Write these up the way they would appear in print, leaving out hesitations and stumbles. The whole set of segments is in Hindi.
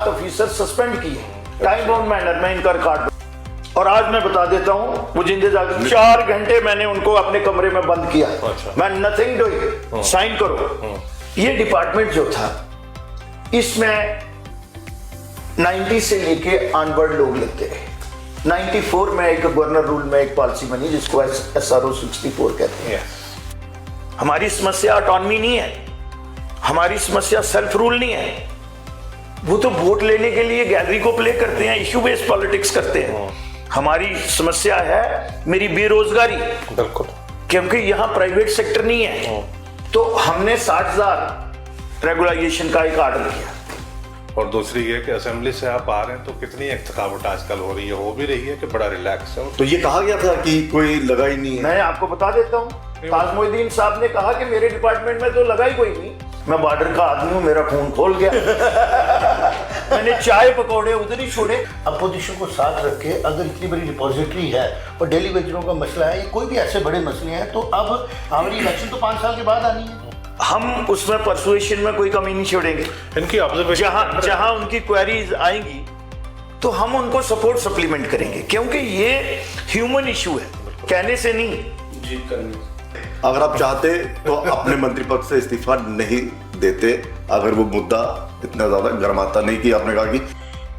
ऑफिसर सस्पेंड किए टाइम बाउंड मैनर में इनका रिकॉर्ड। और आज मैं बता देता हूँ वो जिंदे जाकर 4 घंटे मैंने उनको अपने कमरे में बंद किया। मैं नथिंग डूइंग, साइन करो। ये डिपार्टमेंट जो था इसमें 90 से लेके अनवर्ड लोग लगते रहे। 94 में एक गवर्नर रूल में एक पॉलिसी बनी जिसको SRO 64 कहते हैं। हमारी समस्या ऑटोनॉमी नहीं है, हमारी समस्या सेल्फ रूल नहीं है। वो तो वोट लेने के लिए गैलरी को प्ले करते हैं, इश्यू बेस्ड पॉलिटिक्स करते हैं। हमारी समस्या है मेरी बेरोजगारी, बिल्कुल, क्योंकि यहाँ प्राइवेट सेक्टर नहीं है। तो हमने 60,000 रेगुलाइजेशन का एक ऑर्डर किया। और दूसरी ये कि असेंबली से आप आ रहे हैं तो कितनी एक थकावट आजकल हो रही है, हो भी रही है कि बड़ा रिलैक्स है। तो ये कहा गया था कि कोई लगा ही नहीं है। मैं आपको बता देता हूँ, ताजमुद्दीन साहब ने कहा कि मेरे डिपार्टमेंट में तो लगा ही कोई नहीं। मैं बॉर्डर का आदमी हूँ, मेरा खून खोल गया। मैंने चाय पकौड़े उधर ही छोड़े। अपोजिशन को साथ रख के अगर इतनी बड़ी रिपोजिटरी है और डेली वेजरों का मसला है, कोई भी ऐसे बड़े मसले हैं, तो अब हमारी इलेक्शन तो 5 साल के बाद आनी है। हम उसमें परसुएशन में कोई कमी नहीं छोड़ेंगे। इनकी ऑब्जर्वेशन जहां उनकी क्वेरीज आएंगी तो हम उनको सपोर्ट सप्लीमेंट करेंगे, क्योंकि ये ह्यूमन इशू है, कहने से नहीं जीत करनी। अगर आप चाहते तो अपने मंत्री पद से इस्तीफा नहीं देते अगर वो मुद्दा इतना ज्यादा गर्माता नहीं कि आपने कहा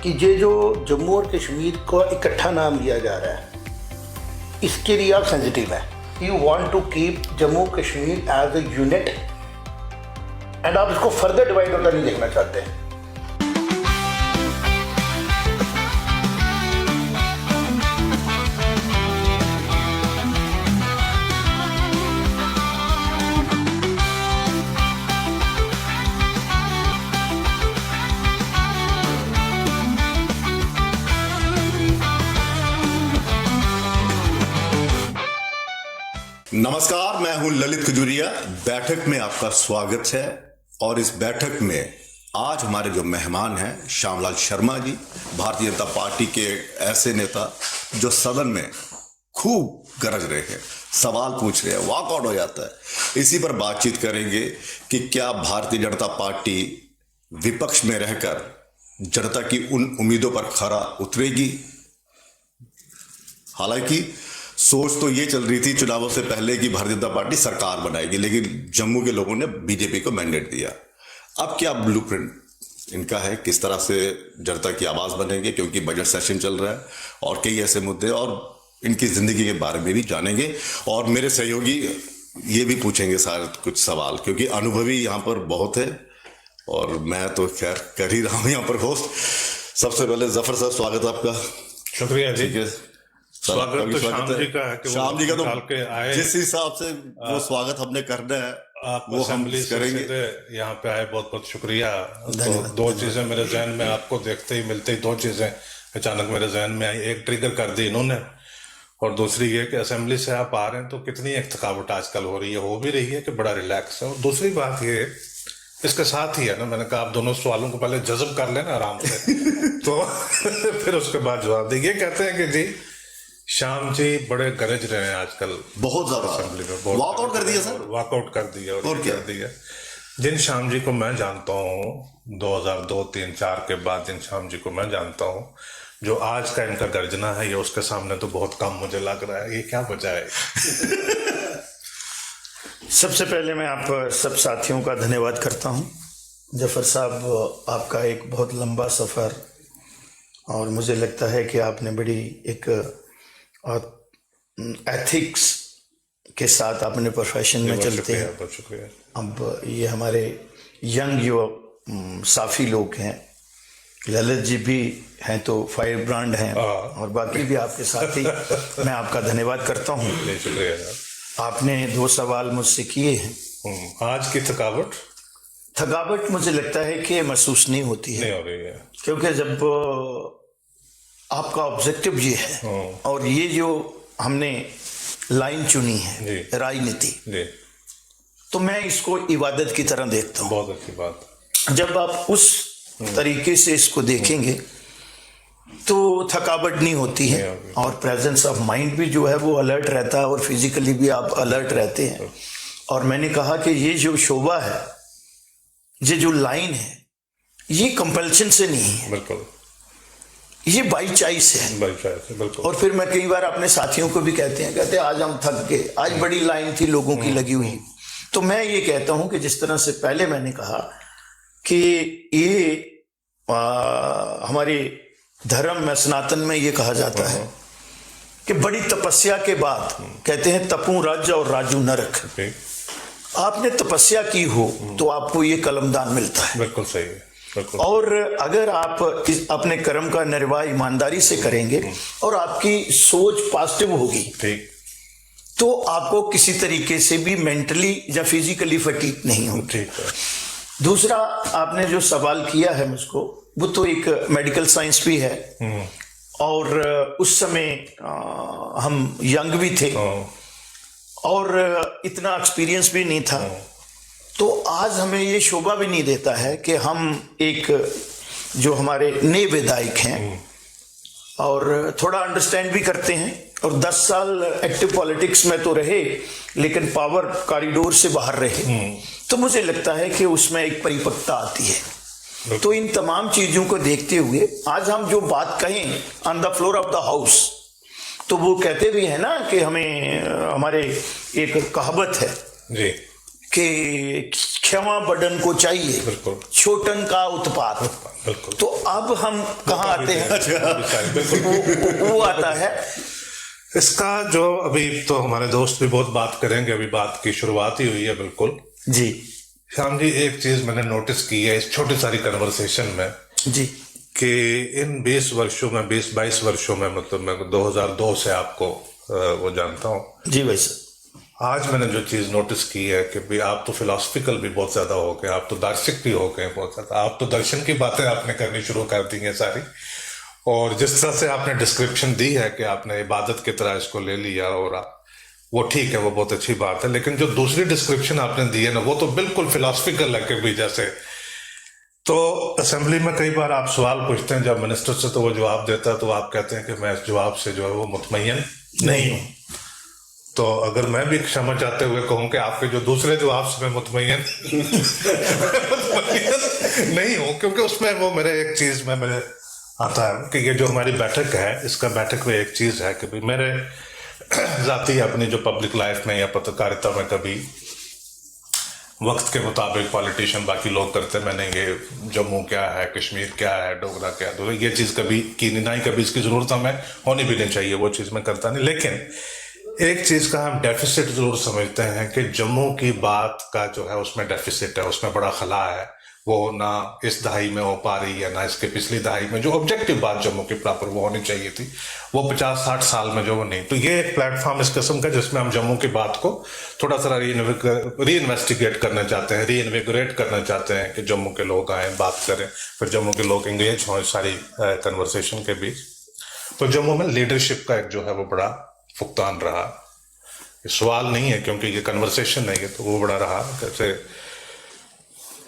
कि ये जो जम्मू और कश्मीर को इकट्ठा नाम लिया जा रहा है, इसके लिए आप सेंसिटिव है। You want to keep Jammu Kashmir as a unit and आप इसको फर्दर डिवाइड होता नहीं देखना चाहते हैं। नमस्कार, मैं हूं ललित खजूरिया। बैठक में आपका स्वागत है। और इस बैठक में आज हमारे जो मेहमान हैं श्यामलाल शर्मा जी, भारतीय जनता पार्टी के ऐसे नेता जो सदन में खूब गरज रहे हैं, सवाल पूछ रहे हैं, वॉकआउट हो जाता है। इसी पर बातचीत करेंगे कि क्या भारतीय जनता पार्टी विपक्ष में रहकर जनता की उन उम्मीदों पर खरा उतरेगी। हालांकि सोच तो ये चल रही थी चुनावों से पहले कि भारतीय जनता पार्टी सरकार बनाएगी, लेकिन जम्मू के लोगों ने बीजेपी को मैंडेट दिया। अब क्या ब्लूप्रिंट इनका है, किस तरह से जनता की आवाज बनेंगे, क्योंकि बजट सेशन चल रहा है और कई ऐसे मुद्दे और इनकी जिंदगी के बारे में भी जानेंगे। और मेरे सहयोगी ये भी पूछेंगे सारे कुछ सवाल, क्योंकि अनुभवी यहाँ पर बहुत है और मैं तो खैर कर ही रहा हूँ यहाँ पर होस्ट। सबसे पहले जफर साहब, स्वागत है आपका। शुक्रिया जी। ठीक है, स्वागत तो श्याम जी का है कि श्याम जी का तो के आए, जिस हिसाब से वो स्वागत हमने करना है वो हम करेंगे। यहाँ पे आए, बहुत बहुत शुक्रिया। तो 2 चीजें मेरे जहन में आपको देखते ही मिलते ही 2 चीजें अचानक मेरे जहन में आई। एक ट्रिगर कर दी इन्होंने, और दूसरी ये कि असेंबली से आप आ रहे हैं तो कितनी एक थकावट आजकल हो रही है, हो भी रही है कि बड़ा रिलैक्स है। और दूसरी बात ये इसके साथ ही है ना, मैंने कहा आप दोनों सवालों को पहले जज्ब कर लेना आराम से तो फिर उसके बाद जवाब देंगे। कहते हैं कि जी श्याम जी बड़े गरज रहे हैं आजकल बहुत ज्यादा, असेंबली में वॉकआउट कर दिया सर, वॉकआउट कर दिया और क्या कर दिया। जिन श्याम जी को मैं जानता हूँ 2002, 3, 4 के बाद, जिन श्याम जी को मैं जानता हूँ, जो आज का इनका गर्जना है ये उसके सामने तो बहुत कम मुझे लग रहा है। ये क्या वजह है? सबसे पहले मैं आप सब साथियों का धन्यवाद करता हूं। जफर साहब, आपका एक बहुत लंबा सफ़र, और मुझे लगता है कि आपने बड़ी एक एथिक्स के साथ अपने प्रोफेशन में चलते हैं। बहुत शुक्रिया। अब ये हमारे यंग युवा साफी लोग हैं, ललित जी भी हैं तो फायर ब्रांड हैं, और बाकी भी आपके साथ ही मैं आपका धन्यवाद करता हूँ। शुक्रिया। आपने 2 सवाल मुझसे किए हैं। आज की थकावट मुझे लगता है कि महसूस नहीं होती है, नहीं हो रही है, क्योंकि जब आपका ऑब्जेक्टिव ये है और ये जो हमने लाइन चुनी है राजनीति, तो मैं इसको इबादत की तरह देखता हूँ। बहुत अच्छी बात। जब आप उस तरीके से इसको देखेंगे तो थकावट नहीं होती है, और प्रेजेंस ऑफ माइंड भी जो है वो अलर्ट रहता है, और फिजिकली भी आप अलर्ट रहते हैं। और मैंने कहा कि ये जो शोभा है, ये जो लाइन है, ये कंपल्शन से नहीं है, बिल्कुल ये बाई चॉइस है। बिल्कुल। और फिर मैं कई बार अपने साथियों को भी कहते हैं आज हम थक गए, आज बड़ी लाइन थी लोगों की लगी हुई। तो मैं ये कहता हूं कि जिस तरह से पहले मैंने कहा कि ये हमारे धर्म में, सनातन में ये कहा जाता है कि बड़ी तपस्या के बाद, कहते हैं तपू राज और राजू नरक। आपने तपस्या की हो तो आपको ये कलमदान मिलता है। बिल्कुल सही है, बिल्कुल। और अगर आप अपने कर्म का निर्वाह ईमानदारी से करेंगे और आपकी सोच पॉजिटिव होगी, ठीक, तो आपको किसी तरीके से भी मेंटली या फिजिकली फटीग नहीं होगी। ठीक है। दूसरा, आपने जो सवाल किया है मुझको, वो तो एक मेडिकल साइंस भी है, और उस समय हम यंग भी थे और इतना एक्सपीरियंस भी नहीं था। तो आज हमें ये शोभा भी नहीं देता है कि हम एक जो हमारे नए विधायक हैं और थोड़ा अंडरस्टैंड भी करते हैं, और 10 साल एक्टिव पॉलिटिक्स में तो रहे लेकिन पावर कॉरिडोर से बाहर रहे, तो मुझे लगता है कि उसमें एक परिपक्वता आती है। तो इन तमाम चीजों को देखते हुए आज हम जो बात कहें on the floor of the house, तो वो कहते भी है ना कि हमें, हमारे एक कहावत है जी कि क्षमा बड़न को चाहिए, छोटन का उत्पात। बिल्कुल। तो अब हम कहाँ आते हैं? वो आता है इसका जो अभी तो हमारे दोस्त भी बहुत बात करेंगे, अभी बात की शुरुआत ही हुई है। बिल्कुल जी श्याम जी, एक चीज मैंने नोटिस की है इस छोटी सारी कन्वर्सेशन में जी, कि इन 20 वर्षों में, 20-22 वर्षों में, मतलब मैं 2002 से आपको वो जानता हूँ जी भाई साहब, आज मैंने जो चीज नोटिस की है कि भाई आप तो फिलोसफिकल भी बहुत ज्यादा हो गए, आप तो दार्शनिक भी हो गए बहुत ज्यादा, आप तो दर्शन की बातें आपने करनी शुरू कर दी हैं सारी। और जिस तरह से आपने डिस्क्रिप्शन दी है कि आपने इबादत की तरह इसको ले लिया, और वो ठीक है, वो बहुत अच्छी बात है, लेकिन जो दूसरी डिस्क्रिप्शन आपने दी है ना, वो तो बिल्कुल फिलोसफिकल है कि भी जैसे, तो असेंबली में कई बार आप सवाल पूछते हैं जब मिनिस्टर से, तो वो जवाब देता है, तो आप कहते हैं कि मैं इस जवाब से जो है वो मुतमय्यन नहीं हूं। तो अगर मैं भी क्षमा चाहते हुए कहूं कि आपके जो दूसरे जवाब से मैं मुतमय्यन नहीं हूं, क्योंकि उसमें वो मेरे एक चीज में मेरे आता है कि ये जो हमारी बैठक है, इसका बैठक में एक चीज है कि भाई मेरे जाती अपनी जो पब्लिक लाइफ में या पत्रकारिता में कभी वक्त के मुताबिक पॉलिटिशियन बाकी लोग करते, मैंने ये जम्मू क्या है, कश्मीर क्या है, डोगरा क्या है, तो ये चीज कभी की नहीं, कभी इसकी जरूरत हमें होनी भी नहीं चाहिए, वो चीज मैं करता नहीं। लेकिन एक चीज का हम डेफिसिट जरूर समझते हैं कि जम्मू की बात का जो है उसमें डेफिसिट है, उसमें बड़ा खला है, वो ना इस दहाई में हो पा रही है ना इसके पिछली दहाई में। जो ऑब्जेक्टिव बात जम्मू की प्रॉपर वो होनी चाहिए थी, वो 50-60 साल में जो वो नहीं। तो ये एक प्लेटफॉर्म इस किस्म का जिसमें हम जम्मू की बात को थोड़ा सा री इन्वेस्टिगेट करना चाहते हैं, री इन्विगोरेट करना चाहते हैं कि जम्मू के लोग आए, बात करें, फिर जम्मू के लोग इंगेज हों सारी कन्वर्सेशन के बीच। तो जम्मू में लीडरशिप का एक जो है वो बड़ा फुकतान रहा, सवाल नहीं है क्योंकि ये कन्वर्सेशन नहीं है, तो वो बड़ा रहा। जैसे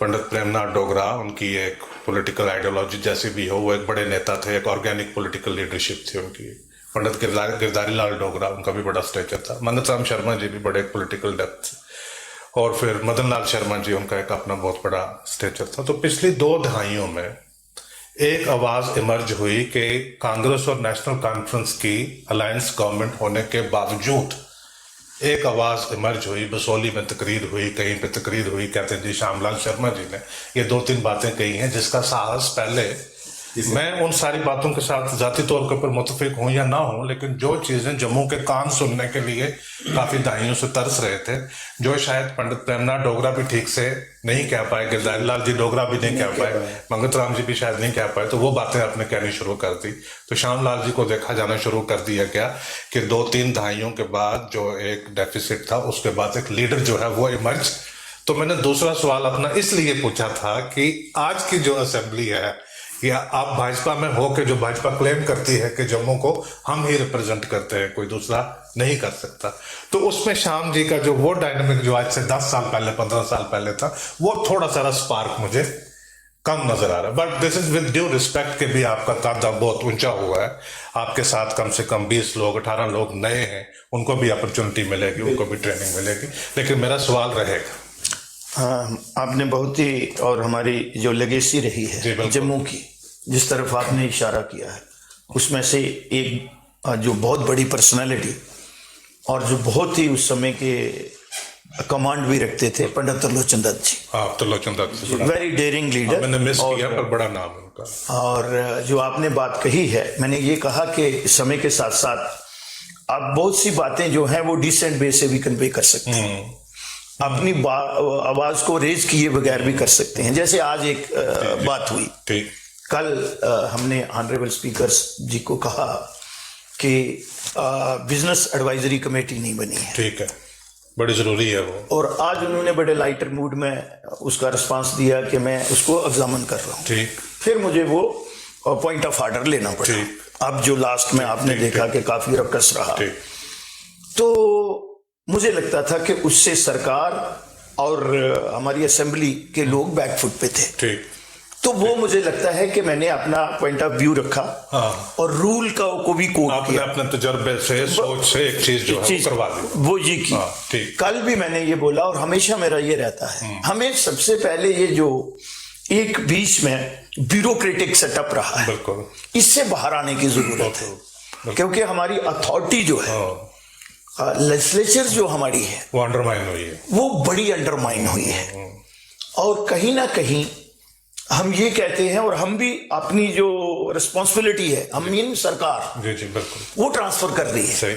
पंडित प्रेमनाथ डोगरा, उनकी एक पॉलिटिकल आइडियोलॉजी जैसी भी हो, वो एक बड़े नेता थे, एक ऑर्गेनिक पॉलिटिकल लीडरशिप थी उनकी। पंडित गिरधारी लाल डोगरा, उनका भी बड़ा स्टेचर था। मन्नत राम शर्मा जी भी बड़े पॉलिटिकल डेप्थ, और फिर मदन लाल शर्मा जी, उनका एक अपना बहुत बड़ा स्टेचर था। तो पिछली 2 दहाइयों में एक आवाज इमर्ज हुई कि कांग्रेस और नेशनल कॉन्फ्रेंस की अलायंस गवर्नमेंट होने के बावजूद एक आवाज इमर्ज हुई, बसोली में तकरीर हुई, कहीं पे तकरीर हुई, कहते हैं जी श्यामलाल शर्मा जी ने ये 2-3 बातें कही हैं जिसका साहस पहले, मैं उन सारी बातों के साथ जाती तौर के ऊपर मुतफिक हूं या ना हूं, लेकिन जो चीजें जम्मू के कान सुनने के लिए काफी दहाइयों से तरस रहे थे, जो शायद पंडित प्रेमनाथ डोगरा भी ठीक से नहीं कह पाए, गिरधारी लाल जी डोगरा भी नहीं कह पाए, मंगत राम जी भी शायद नहीं कह पाए, तो वो बातें आपने कहनी शुरू कर दी। तो श्यामलाल जी को देखा जाना शुरू कर दिया गया कि 2-3 दहाइयों के बाद जो एक डेफिसिट था, उसके बाद एक लीडर जो है वो इमर्ज। तो मैंने दूसरा सवाल अपना इसलिए पूछा था कि आज की जो असेंबली है, या आप भाजपा में हो के जो भाजपा क्लेम करती है कि जम्मू को हम ही रिप्रेजेंट करते हैं, कोई दूसरा नहीं कर सकता, तो उसमें श्याम जी का जो वो डायनामिक जो आज से 10 साल पहले, 15 साल पहले था, वो थोड़ा सा स्पार्क मुझे कम नजर आ रहा है। But this is with due respect के भी आपका कदम बहुत ऊंचा हुआ है, आपके साथ कम से कम 20 लोग, 18 लोग नए हैं, उनको भी अपॉर्चुनिटी मिलेगी, उनको भी ट्रेनिंग मिलेगी। लेकिन मेरा सवाल रहेगा, हाँ, आपने बहुत ही, और हमारी जो लेगेसी रही जी, है बिल्कुल। जम्मू की, जिस तरफ आपने इशारा किया है, उसमें से एक जो बहुत बड़ी पर्सनालिटी और जो बहुत ही उस समय के कमांड भी रखते थे, पंडित त्रिलोचन दत्त जी, आप तो लोचन दत्त से बड़ा- वेरी डेयरिंग लीडर। मैंने मिस किया, पर बड़ा नाम है उनका। और जो आपने बात कही है, मैंने ये कहा कि समय के साथ साथ आप बहुत सी बातें जो हैं वो डिसेंट वे से भी कन्वे कर सकते हैं, अपनी आवाज को रेज किए बगैर भी कर सकते हैं। जैसे आज एक बात हुई, ठीक। कल हमने ऑनरेबल स्पीकर जी को कहा कि बिजनेस एडवाइजरी कमेटी नहीं बनी है, ठीक है, बड़ी जरूरी है वो। और आज उन्होंने बड़े लाइटर मूड में उसका रिस्पांस दिया कि मैं उसको एग्जामिन कर रहा हूँ। ठीक। फिर मुझे वो पॉइंट ऑफ ऑर्डर लेना पड़ा। ठीक। अब जो लास्ट में आपने देखा कि काफी रकस रहा, ठीक। तो मुझे लगता था कि उससे सरकार और हमारी असेंबली के लोग बैकफुट पे थे। ठीक। तो वो मुझे लगता है कि मैंने अपना पॉइंट ऑफ व्यू रखा, हाँ। और रूल को भी कोट आपने किया, अपने तजर्बे से, सोच से एक चीज जो है चीज वो करवा दी। वो ये की। हाँ, ठीक। कल भी मैंने ये बोला, और हमेशा मेरा ये रहता है, हमें सबसे पहले ये जो एक बीच में ब्यूरोक्रेटिक सेटअप रहा है, बिल्कुल। इससे बाहर आने की जरूरत है, क्योंकि हमारी अथॉरिटी जो है, लेजिस्लेचर जो हमारी है, वो अंडरमाइन हुई है, वो बड़ी अंडरमाइन हुई है। और कहीं ना कहीं हम ये कहते हैं, और हम भी अपनी जो रिस्पॉन्सिबिलिटी है, हम इन सरकार जी जी बिल्कुल वो ट्रांसफर कर रही है। सही।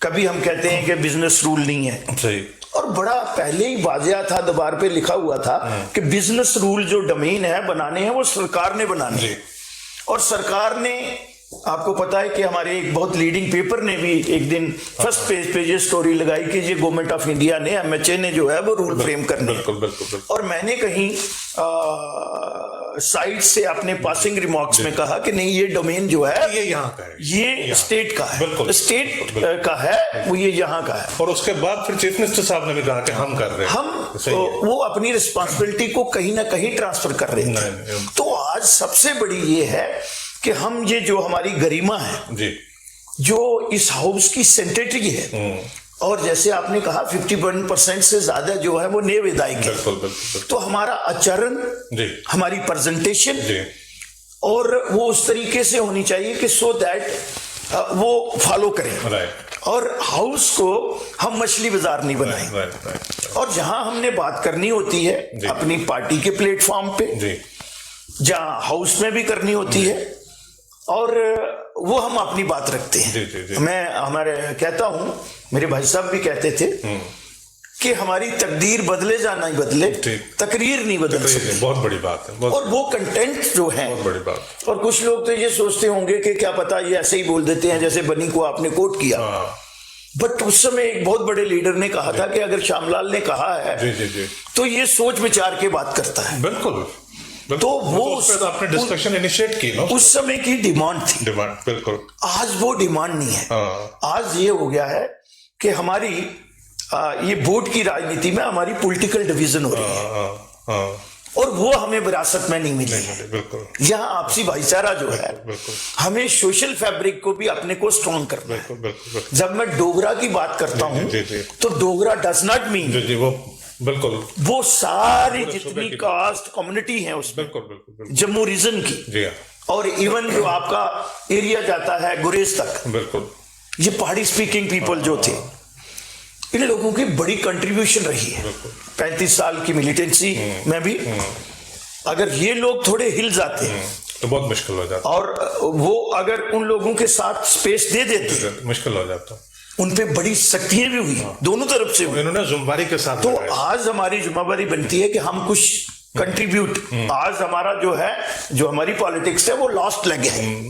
कभी हम कहते हैं कि बिजनेस रूल नहीं है, सही। और बड़ा पहले ही वाजिया था, दीवार पे लिखा हुआ था कि बिजनेस रूल जो डोमेन है बनाने हैं वो सरकार ने बनाने जी। हैं। और सरकार ने, आपको पता है कि हमारे एक बहुत लीडिंग पेपर ने भी एक दिन फर्स्ट पेज पे ये स्टोरी लगाई कि ये गवर्नमेंट ऑफ इंडिया ने, एमएचए ने जो है वो रूल फ्रेम करने हैं। बिल्कुल बिल्कुल बिल्कुल। और मैंने कहीं साइड से अपने पासिंग रिमार्क्स में कहा कि नहीं, ये डोमेन जो है ये यहाँ का है, ये स्टेट का है, बिल्कुल। स्टेट बिल्कुल। का है, वो ये यहाँ का है। और उसके बाद फिर चीफ मिनिस्टर साहब ने भी कहा कि हम कर रहे हैं, हम सही है। वो अपनी रिस्पॉन्सिबिलिटी को कहीं ना कहीं ट्रांसफर कर रहे नहीं, थे। नहीं। तो आज सबसे बड़ी ये है कि हम ये जो हमारी गरिमा है, जी। जो इस हाउस की सेंटेटरी है, और जैसे आपने कहा 51% से ज्यादा जो है वो नए विधायक है, बिल्कुल बिल्कुल। तो हमारा आचरण, जी। हमारी प्रेजेंटेशन, जी। और वो उस तरीके से होनी चाहिए कि सो दैट वो फॉलो करें, राइट और हाउस को हम मछली बाजार नहीं बनाएं। Right right. और जहां हमने बात करनी होती है जी। अपनी पार्टी के प्लेटफॉर्म पे, जी। जहां हाउस में भी करनी होती है, और वो हम अपनी बात रखते हैं। जी, जी, जी। मैं हमारे कहता हूं, मेरे भाई साहब भी कहते थे कि हमारी तकदीर बदले जा नहीं बदले, ठीक। तकरीर नहीं बदल सही है, सकती। बहुत बड़ी बात है, बहुत और वो कंटेंट जो है, बहुत बड़ी बात। और कुछ लोग तो ये सोचते होंगे कि क्या पता ये ऐसे ही बोल देते हैं, जैसे बनी को आपने कोट किया, हाँ। बट उस समय एक बहुत बड़े लीडर ने कहा था कि अगर श्यामलाल ने कहा है जी जी जी तो ये सोच विचार के बात करता है। बिल्कुल। तो वो उस पे तो आपने डिस्कशन इनिशिएट की ना, उस समय की डिमांड थी। डिमांड। बिल्कुल। आज वो डिमांड नहीं है। हाँ। आज ये हो गया है कि हमारी ये वोट की राजनीति में हमारी पॉलिटिकल डिवीजन हो रही है, हाँ। और वो हमें विरासत में नहीं मिली है। बिल्कुल यहाँ आपसी भाईचारा जो है, बिल्कुल। हमें सोशल फैब्रिक को भी अपने को स्ट्रॉन्ग करना है। बिल्कुल बिल्कुल। जब मैं डोगरा की बात करता जी, हूँ जी, जी। तो डोगरा डज नॉट मीन जी जी वो बिल्कुल वो सारी पूरे सूबे जितनी की- कास्ट कम्युनिटी है उसमें, बिल्कुल बिल्कुल बिल्कुल। जम्मू रीजन की, जी हाँ और इवन जो आपका एरिया जाता है गुरेज तक, बिल्कुल। ये पहाड़ी स्पीकिंग पीपल जो थे, इन लोगों की बड़ी कंट्रीब्यूशन रही है। 35 साल की मिलिटेंसी में भी अगर ये लोग थोड़े हिल जाते तो बहुत मुश्किल हो जाता, और वो अगर उन लोगों के साथ स्पेस दे देते, मुश्किल हो जाता। उन पे बड़ी सख्तियां भी हुई, दोनों तरफ से हुई। इन्होंने जुम्मेवारी के साथ तो लगाया। आज हमारी जिम्मेवारी बनती है कि हम कुछ कंट्रीब्यूट, आज हमारा जो है, जो हमारी पॉलिटिक्स है वो लास्ट लेग है,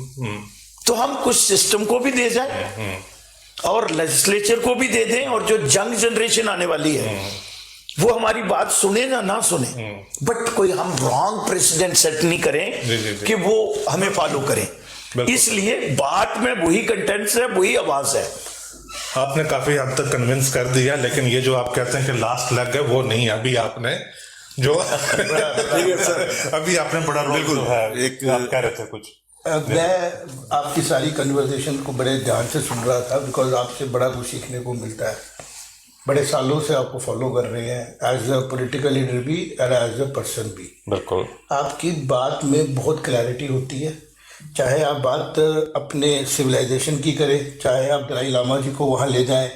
तो हम कुछ सिस्टम को भी दे जाए और लेजिस्लेचर को भी दे दें, और जो यंग जनरेशन आने वाली है वो हमारी बात सुने ना सुने, बट कोई हम रॉन्ग प्रेसिडेंट सेट नहीं करें जी, जी, जी। कि वो हमें फॉलो करें। बिल्कुल। इसलिए बात में वही कंटेंट्स है, वही आवाज है। आपने काफी हद तक कन्विंस कर दिया, लेकिन ये जो आप कहते हैं कि लास्ट लेग है, वो नहीं है। अभी आपने जो अभी आपने बड़ा रोल बिल्कुल। जो है, एक आप कह रहे थे कुछ। मैं आपकी सारी कन्वर्सेशन को बड़े ध्यान से सुन रहा था, बिकॉज आपसे बड़ा कुछ सीखने को मिलता है। बड़े सालों से आपको फॉलो कर रहे हैं एज अ पॉलिटिकल लीडर भी और एज अ पर्सन भी। बिल्कुल। आपकी बात में बहुत क्लैरिटी होती है, चाहे आप बात अपने सिविलाइजेशन की करें, चाहे आप दलाई लामा जी को वहाँ ले जाएं,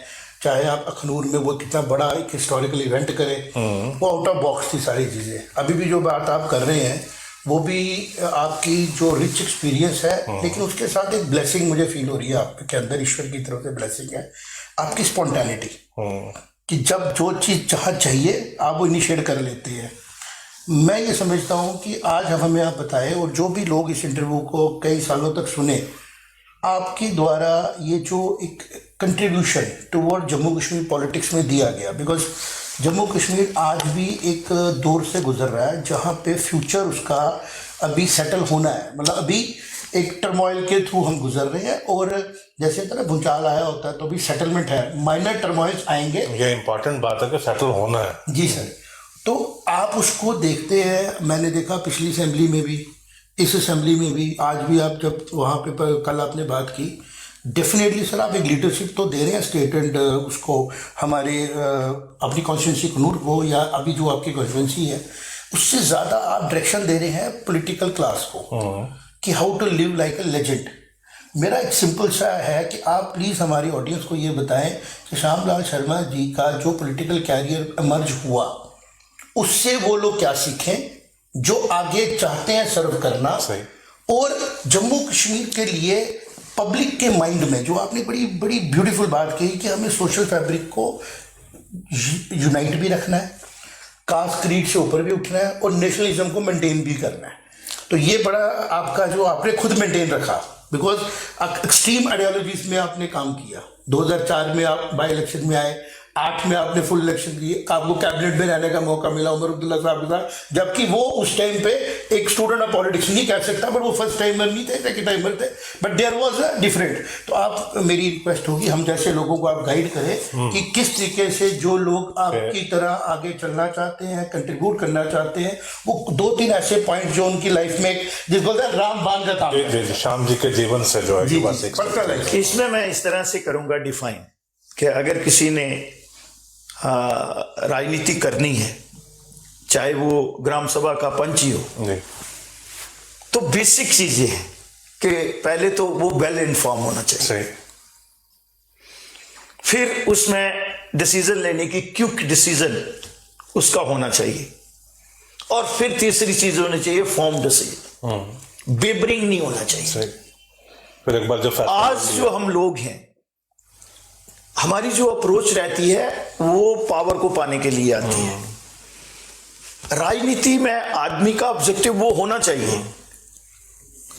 चाहे आप अखनूर में वो कितना बड़ा एक हिस्टोरिकल इवेंट करें, वो आउट ऑफ बॉक्स थी सारी चीज़ें। अभी भी जो बात आप कर रहे हैं वो भी आपकी जो रिच एक्सपीरियंस है, लेकिन उसके साथ एक ब्लेसिंग मुझे फील हो रही है आपके अंदर, ईश्वर की तरफ से ब्लेसिंग है आपकी स्पॉन्टेनिटी, कि जब जो चीज़ जहाँ चाहिए आप वो इनिशिएट कर लेते हैं। मैं ये समझता हूँ कि आज हमें आप बताएं, और जो भी लोग इस इंटरव्यू को कई सालों तक सुने, आपके द्वारा ये जो एक contribution toward Jammu Kashmir politics में दिया गया, बिकॉज जम्मू कश्मीर आज भी एक दौर से गुजर रहा है जहाँ पे फ्यूचर उसका अभी सेटल होना है। मतलब अभी एक टर्मोइल के थ्रू हम गुजर रहे हैं, और जैसे तरह भूचाल आया होता है तो अभी सेटलमेंट है, माइनर टर्मोइल्स आएंगे। ये इंपॉर्टेंट बात है कि सेटल होना है। जी सर, तो आप उसको देखते हैं। मैंने देखा पिछली असेंबली में भी, इस असेंबली में भी, आज भी आप जब वहाँ पे कल आपने बात की, डेफिनेटली सर आप एक लीडरशिप तो दे रहे हैं स्टेट एंड उसको हमारे अपनी कॉन्स्टिट्यूंसी कनूर को, या अभी जो आपकी कॉन्स्टिट्यूंसी है उससे ज़्यादा आप डायरेक्शन दे रहे हैं पॉलिटिकल क्लास को कि how to live like a legend. मेरा एक सिंपल सा है कि आप प्लीज़ हमारी ऑडियंस को ये बताएं कि श्यामलाल शर्मा जी का जो पॉलिटिकल कैरियर इमर्ज हुआ उससे वो लोग क्या सीखें जो आगे चाहते हैं सर्व करना। सही। और जम्मू कश्मीर के लिए पब्लिक के माइंड में जो आपने बड़ी बड़ी ब्यूटीफुल बात कही कि हमें सोशल फैब्रिक को यूनाइट भी रखना है, कास्ट क्रीड से ऊपर भी उठना है, और नेशनलिज्म को मेंटेन भी करना है। तो ये बड़ा आपका जो आपने खुद मेंटेन रखा, बिकॉज एक्सट्रीम आइडियोलॉजीज में आपने काम किया। 2004 में आप बाई इलेक्शन में आए, 8 में आपने फुल इलेक्शन दिए, आपको कैबिनेट में रहने का मौका मिला उमर अब्दुल्ला साहब के साथ, जबकि वो उस टाइम पे एक स्टूडेंट ऑफ पॉलिटिक्स नहीं कह सकता, बट वो फर्स्ट टाइमर नहीं थे, सेकंड टाइमर थे, but there was a different. तो आप, मेरी रिक्वेस्ट होगी हम जैसे लोगों को आप गाइड करें कि किस तरीके से जो लोग आपकी तरह आगे चलना चाहते हैं, कंट्रीब्यूट करना चाहते हैं, वो 2-3 ऐसे पॉइंट जो उनकी लाइफ में जिसको बोलते हैं रामबाण का काम श्याम जी के जीवन से जो है इसमें मैं इस तरह से करूंगा डिफाइन कि अगर किसी ने राजनीति करनी है, चाहे वो ग्राम सभा का पंच ही हो, तो बेसिक चीज ये है कि पहले तो वो वेल इन्फॉर्म होना चाहिए। सही। फिर उसमें डिसीजन लेने की क्विक डिसीजन उसका होना चाहिए, और फिर तीसरी चीज होनी चाहिए फॉर्म डिसीजन, बेबरिंग नहीं होना चाहिए। सही। फिर एक बार जो आज जो हम लोग हैं, हमारी जो अप्रोच रहती है वो पावर को पाने के लिए आती है। राजनीति में आदमी का ऑब्जेक्टिव वो होना चाहिए,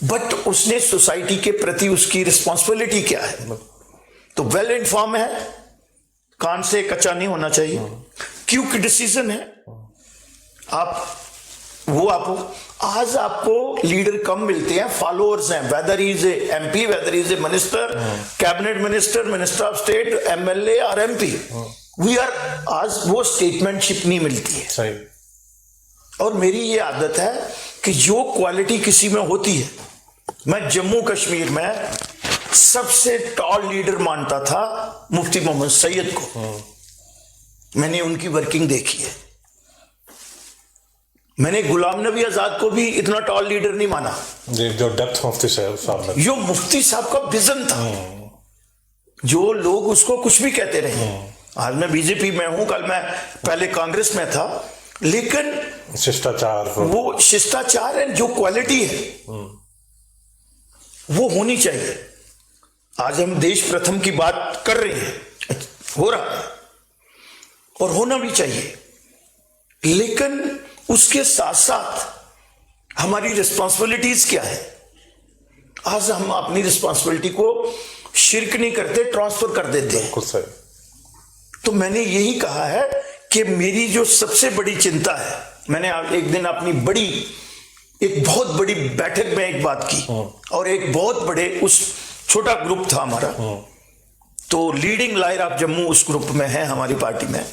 बट उसने सोसाइटी के प्रति उसकी रिस्पॉन्सिबिलिटी क्या है। तो वेल इन्फॉर्म है, कान से कच्चा नहीं होना चाहिए, क्विक डिसीजन है। आज आपको लीडर कम मिलते हैं, फॉलोअर्स हैं, whether is MP, whether is a minister, cabinet minister, minister of state, MLA और एमपी, वी आर, आज वो स्टेटमेंटशिप नहीं मिलती है। सही। और मेरी ये आदत है कि जो क्वालिटी किसी में होती है, मैं जम्मू कश्मीर में सबसे टॉल लीडर मानता था मुफ्ती मोहम्मद सैयद को। मैंने उनकी वर्किंग देखी है। मैंने गुलाम नबी आजाद को भी इतना टॉल लीडर नहीं माना जी, जो डेप्थ मुफ्ती साहब ने, जो मुफ्ती साहब का विजन था, जो लोग उसको कुछ भी कहते रहे। आज मैं बीजेपी में हूं, कल मैं पहले कांग्रेस में था, लेकिन शिष्टाचार, वो शिष्टाचार है, जो क्वालिटी है वो होनी चाहिए। आज हम देश प्रथम की बात कर रहे हैं, हो रहा है और होना भी चाहिए, लेकिन उसके साथ साथ हमारी रिस्पॉन्सिबिलिटीज क्या है। आज हम अपनी रिस्पॉन्सिबिलिटी को शिरक नहीं करते, ट्रांसफर कर देते हैं। कुछ सही। तो मैंने यही कहा है कि मेरी जो सबसे बड़ी चिंता है, मैंने एक दिन अपनी एक बहुत बड़ी बैठक में एक बात की, और एक बहुत बड़े उस छोटा ग्रुप था हमारा, तो लीडिंग लायर ऑफ जम्मू उस ग्रुप में है हमारी पार्टी में।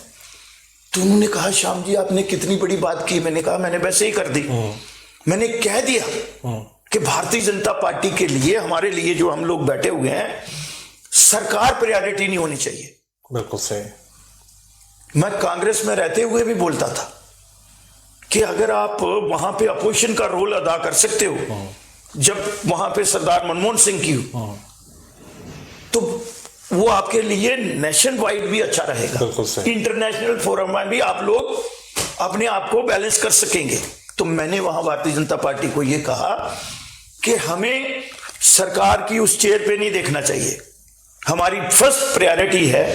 तो उन्होंने कहा, श्याम जी आपने कितनी बड़ी बात की। मैंने कहा मैंने वैसे ही कर दी। मैंने कह दिया कि भारतीय जनता पार्टी के लिए, हमारे लिए जो हम लोग बैठे हुए हैं, सरकार प्रायोरिटी नहीं होनी चाहिए। बिल्कुल सही। मैं कांग्रेस में रहते हुए भी बोलता था कि अगर आप वहां पे अपोजिशन का रोल अदा कर सकते हो, जब वहां पे सरदार मनमोहन सिंह की हो, तो वो आपके लिए नेशन वाइड भी अच्छा रहेगा, इंटरनेशनल फोरम में भी आप लोग अपने आप को बैलेंस कर सकेंगे। तो मैंने वहां भारतीय जनता पार्टी को यह कहा कि हमें सरकार की उस चेयर पे नहीं देखना चाहिए, हमारी फर्स्ट प्रायोरिटी है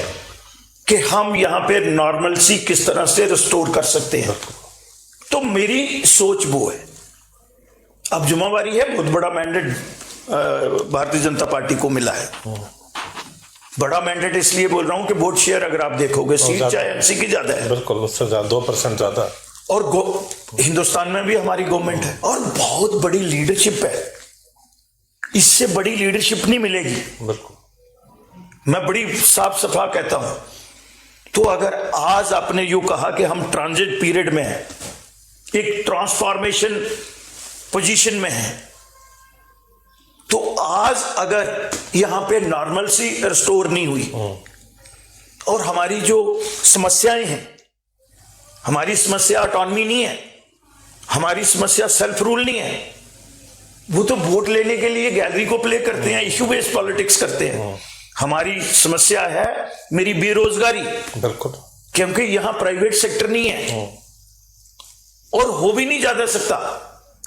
कि हम यहां पे नॉर्मलसी किस तरह से रिस्टोर कर सकते हैं। तो मेरी सोच वो है। अब जुम्मेवारी है, बहुत बड़ा मैंडेट भारतीय जनता पार्टी को मिला है। बड़ा मैंडेट इसलिए बोल रहा हूं कि वोट शेयर अगर आप देखोगे सीट चाहे एमसी की ज्यादा है, बिल्कुल उससे ज्यादा 2% ज्यादा, और हिंदुस्तान में भी हमारी गवर्नमेंट है और बहुत बड़ी लीडरशिप है। इससे बड़ी लीडरशिप नहीं मिलेगी, बिल्कुल मैं बड़ी साफ सफा कहता हूं। तो अगर आज आपने यूं कहा कि हम ट्रांजिट पीरियड में हैं, एक ट्रांसफॉर्मेशन पोजीशन में हैं, तो आज अगर यहां पे नॉर्मलसी रिस्टोर नहीं हुई और हमारी जो समस्याएं हैं, हमारी समस्या ऑटोनॉमी नहीं है, हमारी समस्या सेल्फ रूल नहीं है, वो तो वोट लेने के लिए गैलरी को प्ले करते हैं, इश्यू बेस्ड पॉलिटिक्स करते हैं। हमारी समस्या है मेरी बेरोजगारी, बिल्कुल, क्योंकि यहां प्राइवेट सेक्टर नहीं है और हो भी नहीं जा सकता,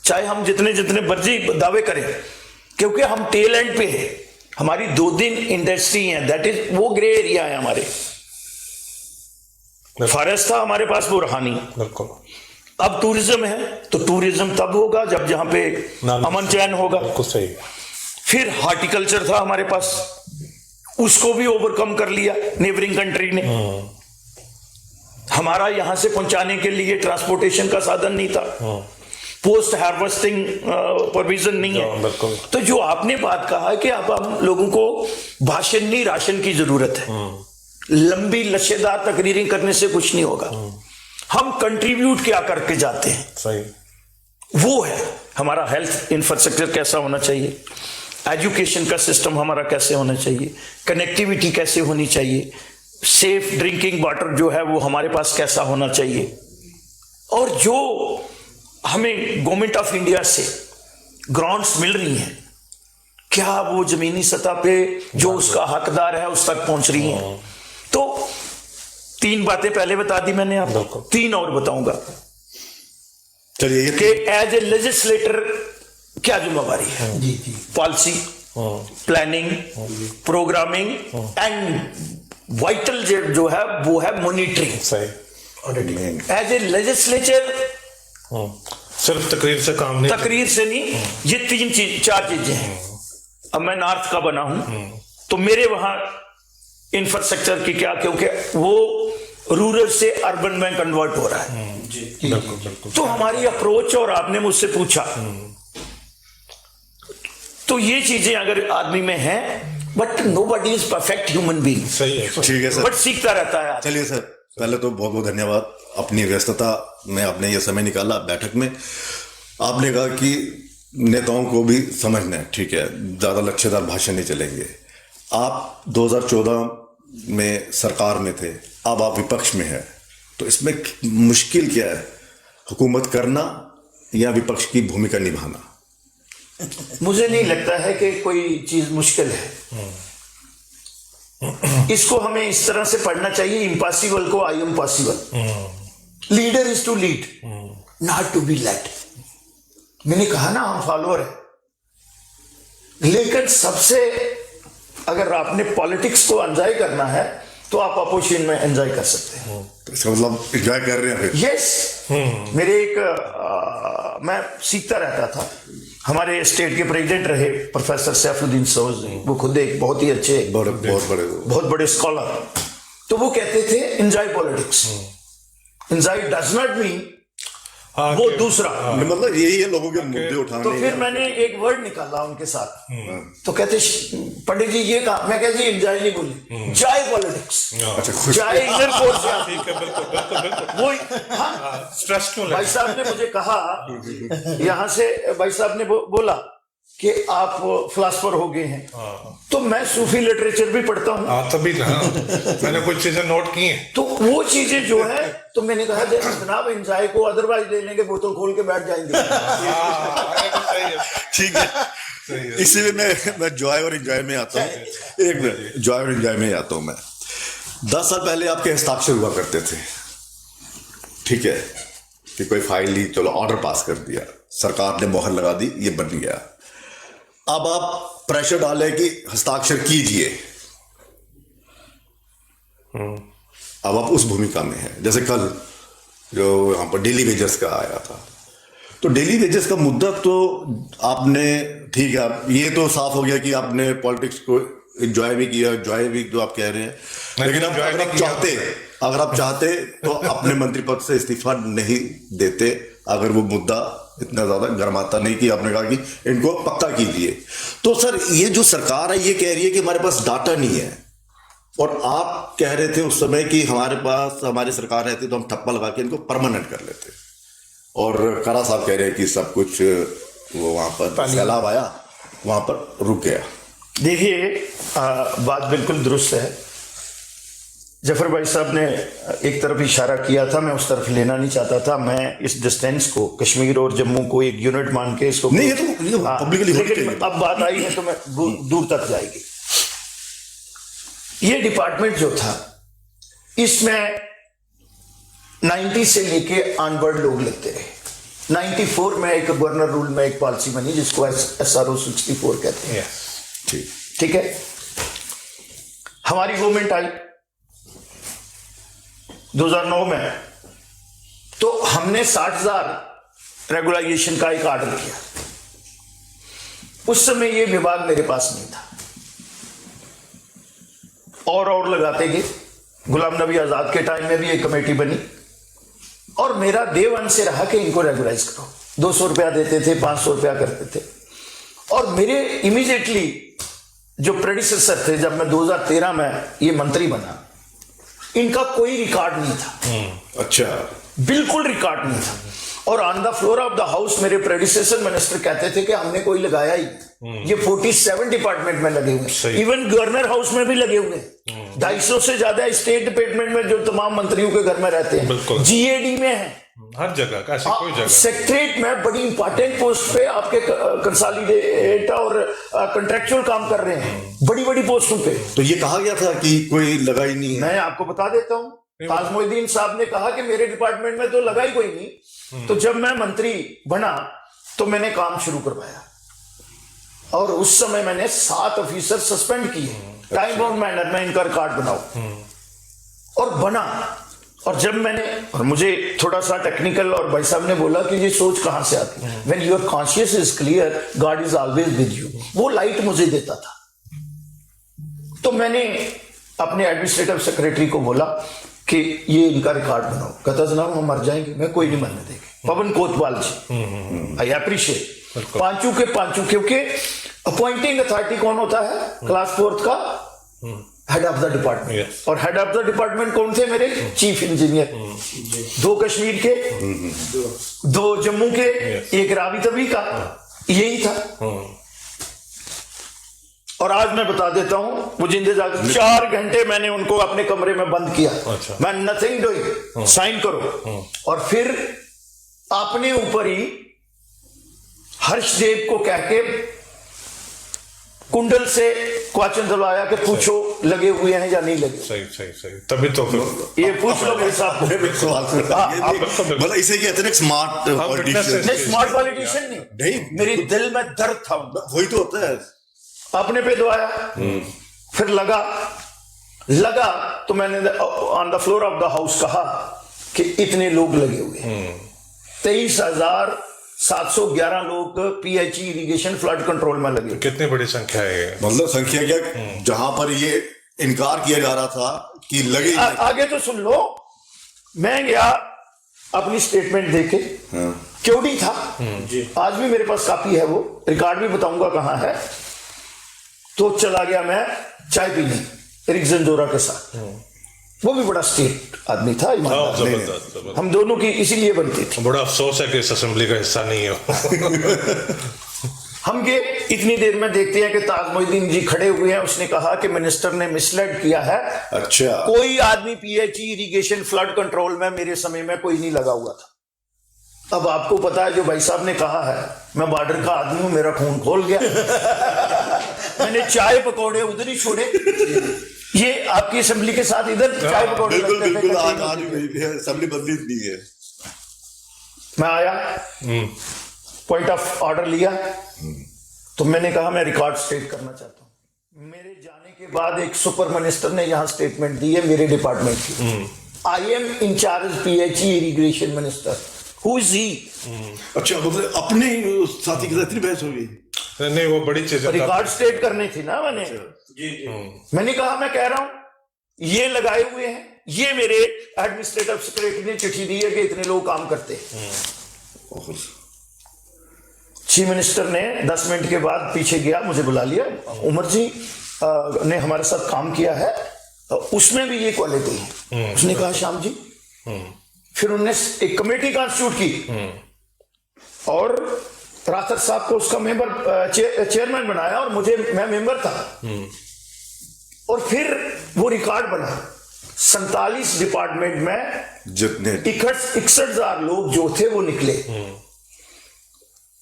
चाहे हम जितने जितने मर्जी दावे करें, क्योंकि हम टेल एंड पे हैं। हमारी 2 दिन इंडस्ट्री है, दैट इज वो ग्रे एरिया है हमारे। फॉरेस्ट था हमारे पास, वो रहा नहीं। बिल्कुल। अब टूरिज्म है, तो टूरिज्म तब होगा जब जहां पे अमन चैन होगा। बिल्कुल सही। फिर हॉर्टिकल्चर था हमारे पास, उसको भी ओवरकम कर लिया नेबरिंग कंट्री ने। हमारा यहां से पहुंचाने के लिए ट्रांसपोर्टेशन का साधन नहीं था, पोस्ट हार्वेस्टिंग प्रोविजन नहीं है। तो जो आपने बात कहा कि अब हम लोगों को भाषण नहीं राशन की जरूरत है, लंबी लच्छेदार तकरीरें करने से कुछ नहीं होगा, हम कंट्रीब्यूट क्या करके जाते हैं, सही वो है हमारा। हेल्थ इंफ्रास्ट्रक्चर कैसा होना चाहिए, एजुकेशन का सिस्टम हमारा कैसे होना चाहिए, कनेक्टिविटी कैसे होनी चाहिए, सेफ ड्रिंकिंग वाटर जो है वो हमारे पास कैसा होना चाहिए, और जो हमें गवर्नमेंट ऑफ इंडिया से ग्रांट्स मिल रही हैं, क्या वो जमीनी सतह पे जो उसका हकदार है उस तक पहुंच रही हैं। तो 3 बातें पहले बता दी मैंने आपको, 3 और बताऊंगा। चलिए कि एज ए लेजिस्लेटर क्या जिम्मेवारी है, policy, planning, programming and vital जो है वो है मॉनिटरिंग। सही। एज ए लेजिस्लेचर सिर्फ तकरीर से काम नहीं, तकरीर से नहीं, ये 4 चीजें हैं। अब मैं नॉर्थ का बना हूं, तो मेरे वहां इंफ्रास्ट्रक्चर की क्या, क्योंकि वो रूरल से अर्बन में कन्वर्ट हो रहा है। बिल्कुल। तो हमारी अप्रोच, और आपने मुझसे पूछा, तो ये चीजें अगर आदमी में हैं, but nobody is perfect human being. सही है, ठीक है सर, बट सीखता रहता है। चलिए सर, पहले तो बहुत बहुत धन्यवाद, अपनी व्यस्तता में आपने ये समय निकाला बैठक में। आपने कहा कि नेताओं को भी समझना है, ठीक है, ज्यादा लच्छेदार भाषण नहीं चलेंगे। आप 2014 में सरकार में थे, अब आप विपक्ष में हैं, तो इसमें मुश्किल क्या है, हुकूमत करना या विपक्ष की भूमिका निभाना? मुझे नहीं लगता है कि कोई चीज मुश्किल है। इसको हमें इस तरह से पढ़ना चाहिए, इम्पॉसिबल को I am possible. Leader is to lead, not to be led. मैंने कहा ना, हम फॉलोअर है, लेकिन सबसे अगर आपने पॉलिटिक्स को एंजॉय करना है तो आप अपोजिशन में एंजॉय कर सकते हैं। तो इसका मतलब एंजॉय कर रहे हैं फिर? यस। मेरे मैं सीखता रहता था। हमारे स्टेट के प्रेसिडेंट रहे प्रोफेसर सैफुद्दीन सोज, वो खुद एक बहुत ही अच्छे, बहुत बड़े स्कॉलर। तो वो कहते थे enjoy politics. Enjoy does not mean वो दूसरा, मतलब यही है लोगों के मुद्दे उठाने। तो फिर मैंने एक वर्ड निकाला उनके साथ, तो कहते पंडित जी ये कहा, मैं कहती एंजॉय नहीं बोली, जाय पॉलिटिक्स। अच्छा, जाय इनर कोर्स। ठीक है, बिल्कुल। वो स्ट्रेस क्यों? भाई साहब ने मुझे कहा, यहां से भाई साहब ने बोला कि आप फिलासफर हो गए हैं, तो मैं सूफी लिटरेचर भी पढ़ता हूँ। हाँ तभी ना मैंने कुछ चीजें नोट की हैं। तो वो चीजें जो है, तो मैंने कहा जनाब एंजॉय को अदरवाइज ले लेंगे, बोतल खोल के बैठ जाएंगे। ठीक है, इसीलिए मैं जॉय और एंजॉय में आता हूँ। एक मिनट, जॉय और एंजॉय में आता हूँ मैं। 10 साल पहले आपके हस्ताक्षर हुआ करते थे, ठीक है, कि कोई फाइल ली, चलो ऑर्डर पास कर दिया, सरकार ने मोहर लगा दी, ये बन गया। अब आप प्रेशर डालें कि हस्ताक्षर कीजिए, अब आप उस भूमिका में हैं। जैसे कल जो यहाँ पर डेली वेजेस का आया था, तो डेली वेजेस का मुद्दा तो आपने, ठीक है, ये तो साफ हो गया कि आपने पॉलिटिक्स को एंजॉय भी किया, एंजॉय भी जो आप कह रहे हैं, लेकिन अगर आप चाहते तो अपने मंत्री पद से इस्तीफा नहीं देते अगर वो मुद्दा इतना ज्यादा गर्माता नहीं कि आपने कहा कि इनको पक्का कीजिए। तो सर, ये जो सरकार है ये कह रही है कि हमारे पास डाटा नहीं है, और आप कह रहे थे उस समय कि हमारे पास हमारी सरकार रहती तो हम ठप्पा लगा के इनको परमानेंट कर लेते, और करा साहब कह रहे हैं कि सब कुछ वो वहां पर सैलाब आया, वहां पर रुक गया। देखिए, बात बिल्कुल दुरुस्त है। जफर भाई साहब ने एक तरफ इशारा किया था, मैं उस तरफ लेना नहीं चाहता था। मैं इस डिस्टेंस को, कश्मीर और जम्मू को एक यूनिट मान के इसको नहीं, ये तो पब्लिकली होना चाहिए। लेकिन अब बात आई है तो मैं दूर तक जाएगी। ये डिपार्टमेंट जो था, इसमें 90 से लेके ऑनवर्ड लोग लगते रहे। 94 में एक गवर्नर रूल में एक पॉलिसी बनी जिसको SRO 64 कहते हैं। ठीक है, हमारी गवर्नमेंट आई 2009 में, तो हमने 60,000 रेगुलाइजेशन का एक ऑर्डर किया। उस समय ये विभाग मेरे पास नहीं था, और लगाते गए। गुलाम नबी आजाद के टाइम में भी एक कमेटी बनी, और मेरा देव अंश से रहा कि इनको रेगुलाइज करो। 200 रुपया देते थे, 500 रुपया करते थे। और मेरे इमीडिएटली जो प्रेडिसेसर थे, जब मैं 2013 में ये मंत्री बना, इनका कोई रिकॉर्ड नहीं था। अच्छा, बिल्कुल रिकॉर्ड नहीं था। और on the floor of the house मेरे प्रेडिसेसर मिनिस्टर कहते थे कि हमने कोई लगाया ही, ये 47 डिपार्टमेंट में लगे हुए, इवन गवर्नर हाउस में भी लगे हुए हैं। 250 से ज्यादा स्टेट डिपार्टमेंट में जो तमाम मंत्रियों के घर में रहते हैं, GAD में है, हर जगह का, ऐसी कोई जगह। सेक्रेटरीट में बड़ी इंपॉर्टेंट पोस्ट पे आपके कंसोलिडेट और कंट्रेक्चुअल काम कर रहे हैं, बड़ी बड़ी पोस्टों पे। तो ये कहा गया था कि कोई लगा ही नहीं है। मैं आपको बता देता हूं, ताज मोहिद्दीन साहब ने कहा कि मेरे डिपार्टमेंट में तो लगा ही कोई नहीं। तो जब मैं मंत्री बना तो मैंने काम शुरू करवाया, और उस समय मैंने 7 ऑफिसर सस्पेंड किए, टाइम बाउंड मैनर में इनका रिकॉर्ड बनाओ, और बना। और जब मैंने, और मुझे थोड़ा सा टेक्निकल, और भाई साहब ने बोला कि ये सोच कहां से आती है, when your conscious is clear God is always with you, वो लाइट मुझे देता था। तो मैंने अपने एडमिनिस्ट्रेटिव सेक्रेटरी को बोला कि ये इनका रिकॉर्ड बनाओ। कहता जनाब हम मर जाएंगे। मैं कोई नहीं मरने देंगे। पवन कोतवाल जी, आई अप्रिशिएट, पांचू के पांचू, क्योंकि अपॉइंटिंग अथॉरिटी कौन होता है? क्लास 4 का हेड ऑफ द डिपार्टमेंट। और हेड ऑफ द डिपार्टमेंट कौन थे मेरे? चीफ इंजीनियर, 2 कश्मीर के, 2 जम्मू के, एक रावी तभी का, यही था। और आज मैं बता देता हूं, वो जिंदे जाकर 4 घंटे मैंने उनको अपने कमरे में बंद किया। अच्छा। मैं नथिंग डूइंग, साइन करो। और फिर अपने ऊपर ही हर्षदेव को कह के कुंडल से क्वेश्चन दिलवाया कि पूछो लगे हुए हैं या नहीं लगे। सही सही सही, तभी तो फिर ये पूछ लो मेरे साथ। मतलब इसे कहते हैं स्मार्ट पॉलिटिशियन। नहीं, स्मार्ट पॉलिटिशियन नहीं, मेरे दिल में दर्द था, वही तो होता है। अपने पे दबाया, फिर लगा तो मैंने on the floor of the house कहा कि इतने लोग लगे हुए, 23,711 लोग PHE इरिगेशन फ्लड कंट्रोल में लगे। कितनी बड़ी संख्या है, मतलब संख्या क्या, जहां पर ये इनकार किया जा रहा था कि लगे। आगे तो सुन लो। मैं गया अपनी स्टेटमेंट देके, क्यों था, आज भी मेरे पास कापी है, वो रिकॉर्ड भी बताऊंगा कहां है। तो चला गया मैं चाय पीने एरिक जंजोरा के साथ, वो भी बड़ा स्टेट आदमी था, जबरदस्त। हम दोनों की इसीलिए बनती थी। बड़ा अफसोस है कि इस असेंबली का हिस्सा नहीं हो। हम ये इतनी देर में देखते हैं कि ताज मोहिद्दीन जी खड़े हुए हैं, उसने कहा कि मिनिस्टर ने मिसलेड किया है। अच्छा, कोई आदमी पीएचई इरिगेशन फ्लड कंट्रोल में मेरे समय में कोई नहीं लगा हुआ था। अब आपको पता है जो भाई साहब ने कहा है, मैं बॉर्डर का आदमी हूं, मेरा खून खोल गया। मैंने चाय पकौड़े उधर ही छोड़े। ये आपकी असेंबली के साथ इधर चाय पकौड़े बिल्कुल लगते थे, बिल्कुल, कहीं आज भी असेंबली बदली नहीं है। मैं आया, पॉइंट ऑफ ऑर्डर लिया, तो मैंने कहा मैं रिकॉर्ड स्टेट करना चाहता हूं। मेरे जाने के बाद एक सुपर मिनिस्टर ने यहां स्टेटमेंट दी है मेरे डिपार्टमेंट की। I am incharge PHE irrigation minister, who is he? अच्छा, मतलब अपने ही साथी के साथ इतनी बहस हो गई? नहीं, वो बड़ी चीज है। रिकॉर्ड स्टेट करनी थी ना मैंने। मैंने कहा मैं कह रहा हूं ये लगाए हुए हैं, ये मेरे एडमिनिस्ट्रेटिव सेक्रेटरी ने चिट्ठी दी है कि इतने लोग काम करते हैं। चीफ मिनिस्टर ने 10 मिनट के बाद पीछे गया, मुझे बुला लिया, उमर जी ने हमारे साथ काम किया है, उसमें भी ये क्वालिटी है। उसने कहा श्याम जी, फिर उन्होंने एक कमेटी कॉन्स्टिट्यूट की और राथर साहब को उसका मेंबर चेयरमैन बनाया और मैं मेंबर था। और फिर वो रिकॉर्ड बना 47 डिपार्टमेंट में जितने 61,000 लोग जो थे वो निकले।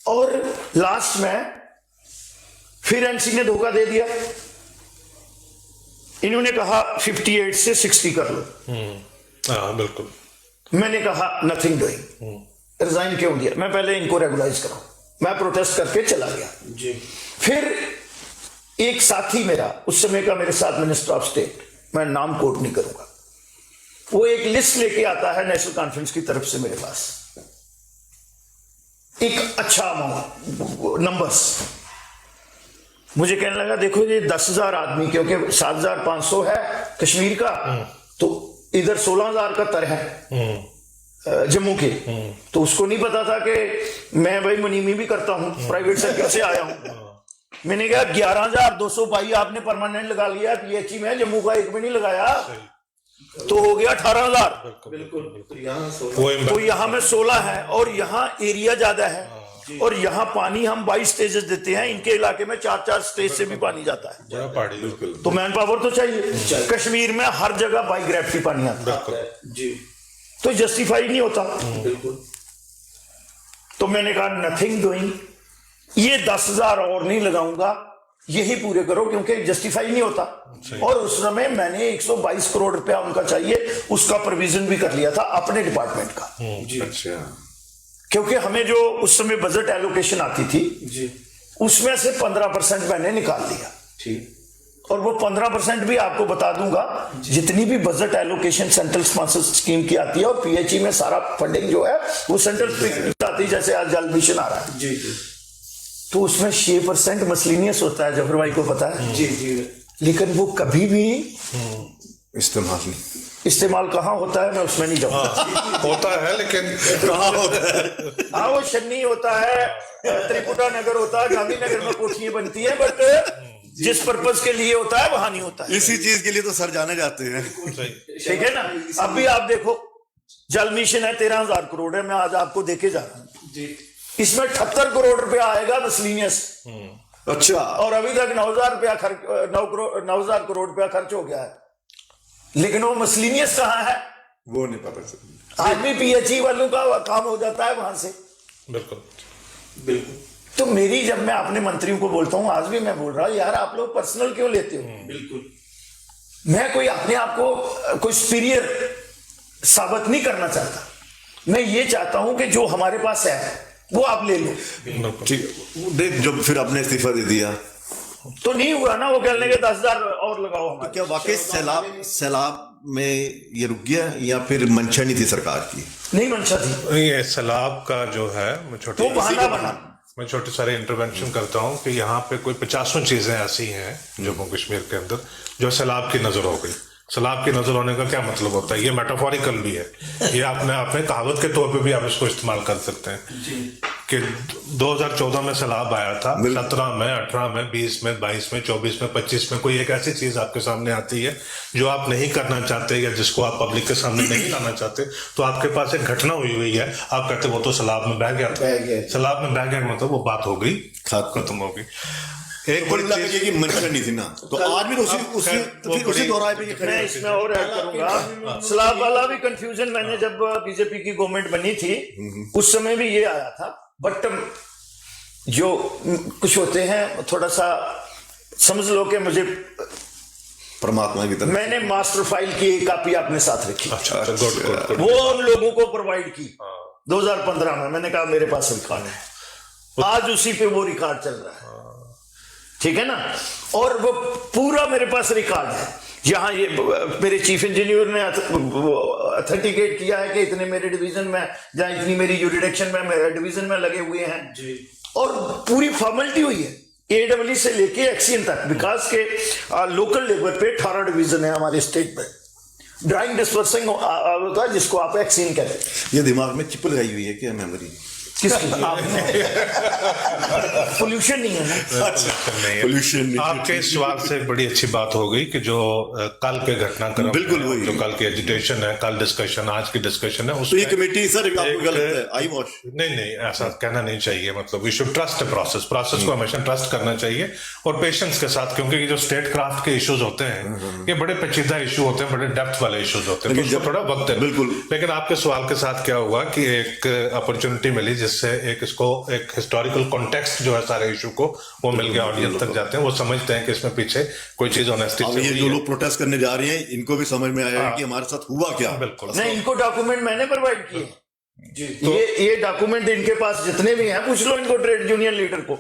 और लास्ट में फिर एनसी ने धोखा दे दिया, इन्होंने कहा 58 से 60 कर लो। हाँ बिल्कुल। मैंने कहा नथिंग डूइंग, रिजाइन क्यों दिया? मैं पहले इनको रेगुलाइज कराऊं। मैं प्रोटेस्ट करके चला गया जी। फिर एक साथी मेरा उस समय का मेरे साथ मिनिस्टर ऑफ स्टेट, मैं नाम कोट नहीं करूंगा, वो एक लिस्ट लेके आता है नेशनल कॉन्फ्रेंस की तरफ से मेरे पास, एक अच्छा अमाउंट नंबर्स। मुझे कहने लगा देखो ये 10,000 आदमी, क्योंकि 7,500 है कश्मीर का, तो इधर 16,000 का तर है जम्मू के। तो उसको नहीं पता था कि मैं भाई मुनीमी भी करता हूं, प्राइवेट सेक्टर से आया हूं। मैंने कहा 11,200 भाई आपने परमानेंट लगा लिया पीएचई में, जम्मू का एक भी नहीं लगाया, तो हो गया 18,000। तो यहाँ में 16 है और यहाँ एरिया ज्यादा है और यहाँ पानी हम 22 स्टेजेस देते हैं, इनके इलाके में 4-4 स्टेज से भी पानी जाता है। तो मैन पावर तो चाहिए। कश्मीर में हर जगह बाई ग्रेविटी पानी आता है, तो जस्टिफाई नहीं होता। तो मैंने कहा नथिंग डूइंग, ये 10,000 और नहीं लगाऊंगा, यही पूरे करो, क्योंकि जस्टिफाई नहीं होता। और उस समय मैंने 122 करोड़ रुपया उनका चाहिए, उसका प्रोविजन भी कर लिया था अपने डिपार्टमेंट का। अच्छा, क्योंकि हमें जो उस समय बजट एलोकेशन आती थी जी, उसमें से 15% मैंने निकाल दिया। ठीक। और वो 15% भी आपको बता दूंगा, जितनी भी budget allocation central sponsor scheme की आती है और पीएचई में सारा फंडिंग जो है वो सेंट्रल आती है, जैसे आज जल मिशन आ रहा है जी जी, तो उसमें 6% मसलिनियस होता है, जफर भाई को पता है जी जी। लेकिन वो कभी भी इस्तेमाल कहाँ होता है मैं उसमें नहीं जाऊंगा। होता है लेकिन कहाँ होता है? हाँ, वो शन्नी होता है, त्रिपुटा नगर होता है, गांधीनगर में कोठियां बनती है, बट जिस पर्पज के लिए होता है वहां नहीं होता है। इसी चीज के लिए तो सर जाने जाते हैं। ठीक है ना। अब भी आप देखो जल मिशन है 13,000 करोड़ है, मैं आज आपको देके जा रहा हूँ, इसमें 78 करोड़ रुपया आएगा मसलिनियस। अच्छा। और अभी तक 9,000 करोड़ रुपया खर्च हो गया है, लेकिन वो मसलिनियस कहाँ है वो नहीं पता। आज भी पीएचई वालों का काम हो जाता है वहां से। बिल्कुल बिल्कुल। तो मेरी, जब मैं अपने मंत्रियों को बोलता हूं, आज भी मैं बोल रहा हूं, यार आप लोग पर्सनल क्यों लेते हो? बिल्कुल। मैं कोई अपने आप को कोई सुपीरियर साबित नहीं करना चाहता, मैं ये चाहता हूं कि जो हमारे पास है वो आप ले लो। ठीक, देख जब फिर आपने इस्तीफा दे दिया तो नहीं हुआ ना, वो कहने के 10,000 और लगाओ। तो क्या वाकई सैलाब में ये रुक गया या फिर मंशा नहीं थी सरकार की? नहीं मंशा थी, ये सैलाब का जो है वो बहाना बना। मैं छोटे सारे इंटरवेंशन करता हूँ कि यहाँ पे कोई 50 चीजें ऐसी हैं जम्मू कश्मीर के अंदर जो सैलाब की नजर हो गई। सैलाब की नजर होने का क्या मतलब होता है? ये मेटाफोरिकल भी है, ये आपने कहावत के तौर पे भी आप इसको इस्तेमाल कर सकते हैं कि 2014 में सैलाब आया था, 17 में, 18 में, 20 में, 22 में, 24 में, 25 में कोई एक ऐसी चीज आपके सामने आती है जो आप नहीं करना चाहते या जिसको आप पब्लिक के सामने नहीं लाना चाहते, तो आपके पास एक घटना हुई है, आप कहते वो तो सैलाब में बह गया था। सैलाब में बह गया मतलब वो बात हो गई खत्म होगी। एक कुल बड़ी मिला चीज के कि मंशा नहीं थी ना, तो आज भी उसी दोहराए पे ये खड़े मैं हैं। इसमें और ऐड करूंगा, सलाब वाला भी कंफ्यूजन मैंने जब बीजेपी की गवर्नमेंट बनी थी उस समय भी ये आया था, बट जो कुछ होते हैं थोड़ा सा समझ लो कि मुझे, परमात्मा की तरफ मैंने मास्टर फाइल की एक कॉपी अपने साथ रखी, अच्छा, गुड गुड गुड। वो उन लोगों को प्रोवाइड की 2015 में। मैंने कहा मेरे पास रिकॉर्ड है, आज उसी पे वो रिकॉर्ड चल रहा है, ठीक है ना। और वो पूरा मेरे पास रिकॉर्ड है, यहाँ ये मेरे चीफ इंजीनियर ने अथेंटिकेट किया है कि इतने मेरे डिवीजन में, जहाँ इतनी मेरी यूरिडिक्शन में मेरे डिवीजन में लगे हुए हैं जी। और पूरी फॉर्मेलिटी हुई है AEE से लेके एक्सीएन तक, विकास के लोकल लेवल पे 18 डिवीजन है हमारे स्टेट में। ड्राइंग डिस्पर्सिंग होता है जिसको आप एक्सीन कहते हैं। ये दिमाग में चिप लगाई हुई है क्या मेमोरी? किसकी? पोल्यूशन नहीं है ना, पोल्यूशन नहीं। आपके सवाल से बड़ी अच्छी बात हो गई कि जो कल के घटनाक्रम, बिल्कुल वही, जो कल की एजुटेशन है, कल डिस्कशन, आज की डिस्कशन है, तो ये उसमें कमेटी सर आपको गलत है, आई वॉश। नहीं, ऐसा कहना नहीं चाहिए। मतलब वी शुड ट्रस्ट प्रोसेस को हमेशा ट्रस्ट करना चाहिए और पेशेंस के साथ, क्योंकि जो स्टेट क्राफ्ट के इश्यूज होते हैं ये बड़े पेचीदा इशू होते हैं, बड़े डेप्थ वाले इश्यूज होते हैं, तो उसको थोड़ा वक्त है। बिल्कुल। लेकिन आपके सवाल के साथ क्या हुआ कि एक अपॉर्चुनिटी मिली जिससे एक हिस्टोरिकल कॉन्टेक्स्ट जो है सारे इशू को वो मिल गया, ऑडियंस तक जाते हैं, वो समझते हैं कि इसमें पीछे कोई चीज ऑनेस्टी अब से ये हुई जो है। लोग प्रोटेस्ट करने जा रहे हैं इनको भी समझ में आया है कि हमारे साथ हुआ क्या। बिल्कुल। नहीं, इनको डॉक्यूमेंट मैंने प्रोवाइड किए। ये डॉक्यूमेंट इनके पास जितने भी हैं, पूछ लो इनको, ट्रेड यूनियन लीडर को।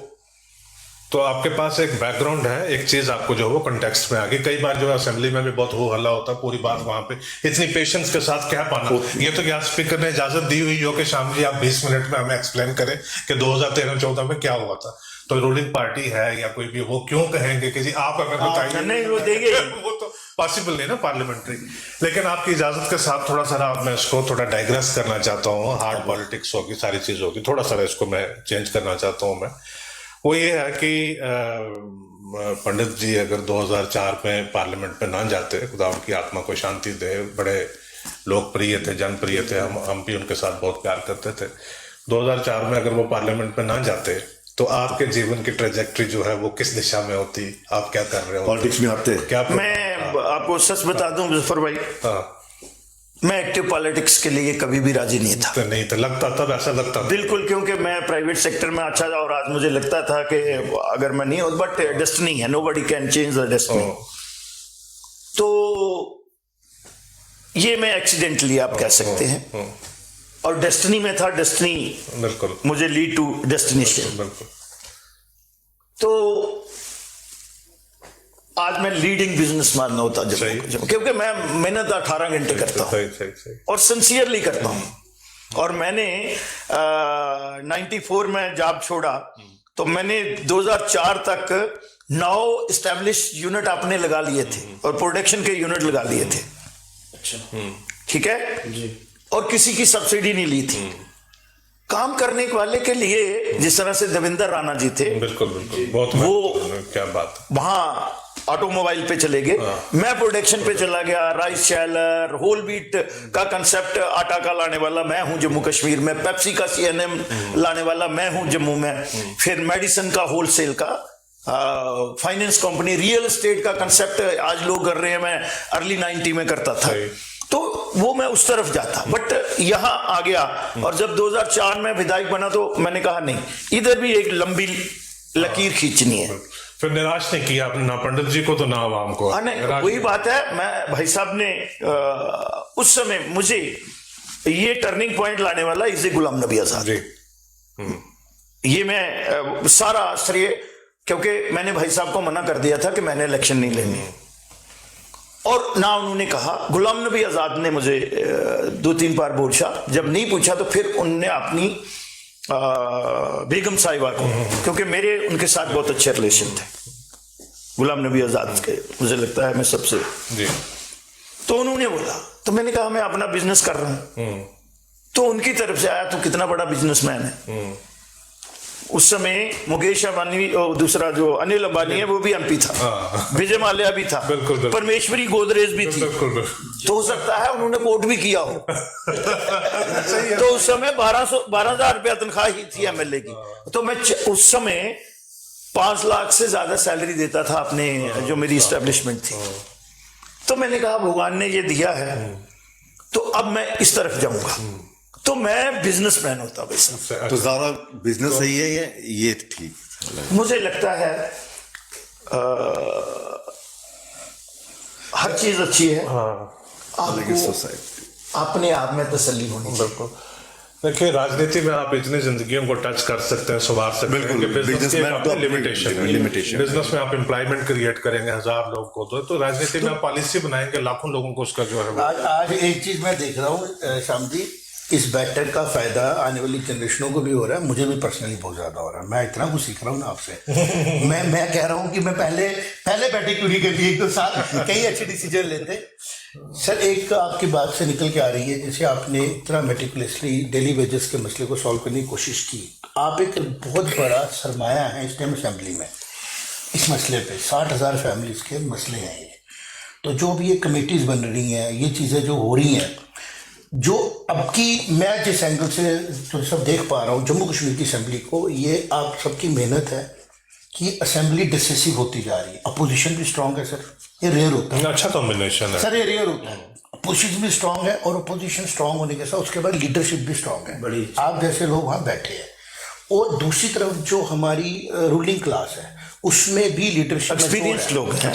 तो आपके पास एक बैकग्राउंड है, एक चीज आपको जो है वो कंटेक्स्ट में आ गई। कई बार जो है असेंबली में भी बहुत हो हल्ला होता है, पूरी बात वहां पे इतनी पेशेंस के साथ क्या पाना। ये तो क्या स्पीकर ने इजाजत दी हुई हो कि शाम जी आप 20 मिनट में हमें एक्सप्लेन करें कि 2013-14 में क्या हुआ था। तो रूलिंग पार्टी है या कोई भी, वो क्यों कहेंगे कि जी आप हमें बताइए? नहीं, वो देंगे। वो तो पॉसिबल नहीं ना पार्लियामेंट्री। लेकिन आपकी इजाजत के साथ थोड़ा सा मैं इसको थोड़ा डाइग्रेस करना चाहता हूँ। हार्ड पॉलिटिक्स होगी, सारी चीज होगी, थोड़ा सा इसको मैं चेंज करना चाहता हूँ। मैं वो ये है कि पंडित जी अगर 2004 में पार्लियामेंट में ना जाते, खुदा उनकी आत्मा को शांति दे, बड़े लोकप्रिय थे, जनप्रिय थे, हम भी उनके साथ बहुत प्यार करते थे। 2004 में अगर वो पार्लियामेंट में ना जाते तो आपके जीवन की ट्रेजेक्ट्री जो है वो किस दिशा में होती, आप क्या कर रहे हो पॉलिटिक्स में आते? क्या मैं आपको सच बता दूं मुजफ्फर भाई, हाँ, मैं एक्टिव पॉलिटिक्स के लिए कभी भी राजी नहीं था। तो नहीं तो लगता था, ऐसा लगता था बिल्कुल, क्योंकि मैं प्राइवेट सेक्टर में अच्छा था और आज मुझे लगता था कि अगर मैं नहीं, बट डेस्टिनी है, nobody can change the destiny. तो ये मैं एक्सीडेंटली आप कह सकते हैं, और डेस्टिनी में था, डेस्टिनी बिल्कुल मुझे लीड टू डेस्टिनेशन। बिल्कुल। तो आज मैं लीडिंग बिजनेसमैन होता जब, क्योंकि मैं मेहनत 18 घंटे करता हूँ सही और सिंसियरली करता हूँ। और मैंने 94 में जॉब छोड़ा तो मैंने 2004 तक 9 एस्टेब्लिश यूनिट आपने लगा लिए थे और प्रोडक्शन के यूनिट लगा लिए थे। अच्छा, ठीक है जी। और किसी की सब्सिडी नहीं ली थी। काम करने वाले के लिए, जिस तरह से देवेंद्र राणा जी थे, बिल्कुल बिल्कुल, बहुत वो क्या बात, वहां ऑटोमोबाइल पे चले गए, मैं प्रोडक्शन पे चला गया, राइस शैलर, होल व्हीट का कंसेप्ट आटा का लाने वाला मैं हूं जम्मू कश्मीर में, पेप्सी का CNM लाने वाला मैं हूं जम्मू में, फिर मेडिसिन का होलसेल का, फाइनेंस कंपनी, रियल एस्टेट का कंसेप्ट आज लोग कर रहे हैं, मैं अर्ली 90 में करता था। तो वो मैं उस तरफ जाता, बट यहां आ गया। और जब 2004 में विधायक बना तो मैंने कहा नहीं, इधर भी एक लंबी लकीर खींचनी है। फिर निराश नहीं किया आपने, ना पंडित जी को तो ना आवाम को। नहीं, वही बात है। मैं भाई साहब ने उस समय मुझे ये टर्निंग पॉइंट लाने वाला इसे गुलाम नबी आजाद, ये मैं सारा श्रेय, क्योंकि मैंने भाई साहब को मना कर दिया था कि मैंने इलेक्शन नहीं लेनी, और ना उन्होंने कहा। गुलाम नबी आजाद ने मुझे 2-3 बार पूछा, जब नहीं पूछा तो फिर उनने अपनी बेगम साहिबा को, क्योंकि मेरे उनके साथ बहुत अच्छे रिलेशन थे गुलाम नबी आजाद के, मुझे लगता है मैं सबसे जी। तो उन्होंने बोला, तो मैंने कहा मैं अपना बिजनेस कर रहा हूं। तो उनकी तरफ से आया, तो कितना बड़ा बिजनेसमैन है। उस समय मुकेश अंबानी और दूसरा जो अनिल अंबानी है वो भी MP था, विजय माल्या भी था, परमेश्वरी गोदरेज भी थी। तो हो सकता है उन्होंने वोट भी किया हो। तो उस समय 12,000 रुपया तनख्वाह ही थी MLA की। तो मैं उस समय 5 लाख से ज्यादा सैलरी देता था अपने जो मेरी इस्टेब्लिशमेंट थी। तो मैंने कहा भगवान ने ये दिया है तो अब मैं इस तरफ जाऊंगा, तो मैं बिजनेसमैन होता वैसा। तो ज्यादा बिजनेस सही है या ये ठीक? मुझे लगता है हर चीज अच्छी है, आपको सोसाइटी अपने आप में तसल्ली होनी चाहिए। बिल्कुल। देखिए राजनीति में आप इतनी जिंदगियों को टच कर सकते हैं, संवार सकते हैं बिल्कुल, कि बिजनेस businessman की तो अपनी अपनी लिमिटेशन है। limitation बिजनेस में आप एम्प्लॉयमेंट क्रिएट करेंगे 1000 लोग को, तो राजनीति में आप पॉलिसी बनाएंगे लाखों लोगों को उसका जो है वो। आज एक चीज मैं देख रहा हूँ श्याम जी, इस बैठक का फायदा आने वाली जनरेशनों को भी हो रहा है, मुझे भी पर्सनली बहुत ज्यादा हो रहा है। मैं इतना कुछ सीख रहा हूँ ना आपसे। मैं कह रहा हूँ कि मैं पहले बैठक क्यों नहीं करती, 1-2 साल कई अच्छे डिसीजन लेते। सर एक आपकी बात से निकल के आ रही है, जैसे आपने इतना मेटिकुलसली डेली वेजेस के मसले को सॉल्व करने की कोशिश की। आप एक बहुत बड़ा सरमाया है इस टाइम असेंबली में इस मसले पे, 60,000 फैमिलीज के मसले हैं ये। तो जो भी ये कमेटीज बन रही हैं, ये चीज़ें जो हो रही हैं, जो अब की मैं जिस एंगल से जो सब देख पा रहा हूँ जम्मू कश्मीर की असेंबली को, ये आप सबकी मेहनत है कि असेंबली डिसेसिव होती जा रही है। अपोजिशन भी स्ट्रांग है सर, ये रेयर होता है। अच्छा कॉम्बिनेशन है सर, ये रेयर होता है। अपोजिशन भी स्ट्रांग है और अपोजिशन स्ट्रांग होने के साथ उसके बाद लीडरशिप भी स्ट्रांग है। बड़ी आप जैसे लोग वहाँ बैठे हैं, और दूसरी तरफ जो हमारी रूलिंग क्लास है उसमें भी लीडरशिप एक्सपीरियंस लोग हैं,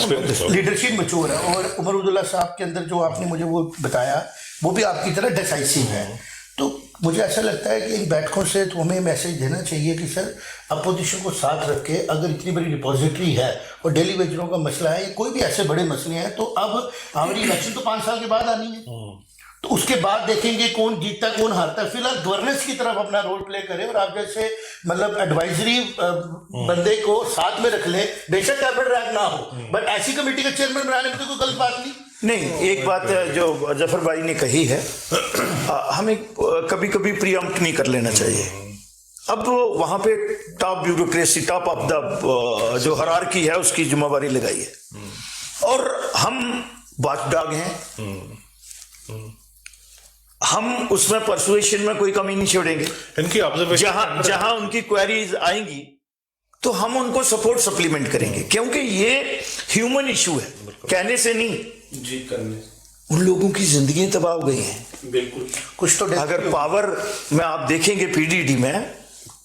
लीडरशिप मैच्योर है। और उमर उद्दौला साहब के अंदर जो आपने मुझे वो बताया वो भी आपकी तरह डिसाइसिव है। तो मुझे ऐसा लगता है कि इन बैठकों से तो हमें मैसेज देना चाहिए कि सर अपोजिशन को साथ रख के, अगर इतनी बड़ी डिपॉजिटरी है और डेली वेजरों का मसला है, कोई भी ऐसे बड़े मसले हैं, तो अब हमारी इलेक्शन तो 5 साल के बाद आनी है, तो उसके बाद देखेंगे कौन जीतता कौन हारता। फिलहाल गवर्नेंस की तरफ अपना रोल प्ले करें और आप जैसे मतलब एडवाइजरी बंदे को साथ में रख ले। बेशक कैबिनेट रैंक ना हो, बट ऐसी कमेटी का चेयरमैन बनाने में तो कोई गलत बात नहीं। एक बात जो जफर भाई ने कही है, हमें कभी कभी प्रीएम्प्ट नहीं कर लेना चाहिए। अब वहां पे top bureaucracy, top of the जो हरारकी है उसकी जिम्मेवारी लगाई है, और हम वॉचडॉग हैं, हम उसमें परसुएशन में कोई कमी नहीं छोड़ेंगे। इनकी ऑब्जर्वेशन जहां उनकी क्वेरीज आएंगी तो हम उनको सपोर्ट सप्लीमेंट करेंगे, क्योंकि ये ह्यूमन इशू है, कहने से नहीं जी करने। उन लोगों की जिंदगी तबाह हो गई है। बिल्कुल। कुछ तो अगर पावर में आप देखेंगे पीडीडी में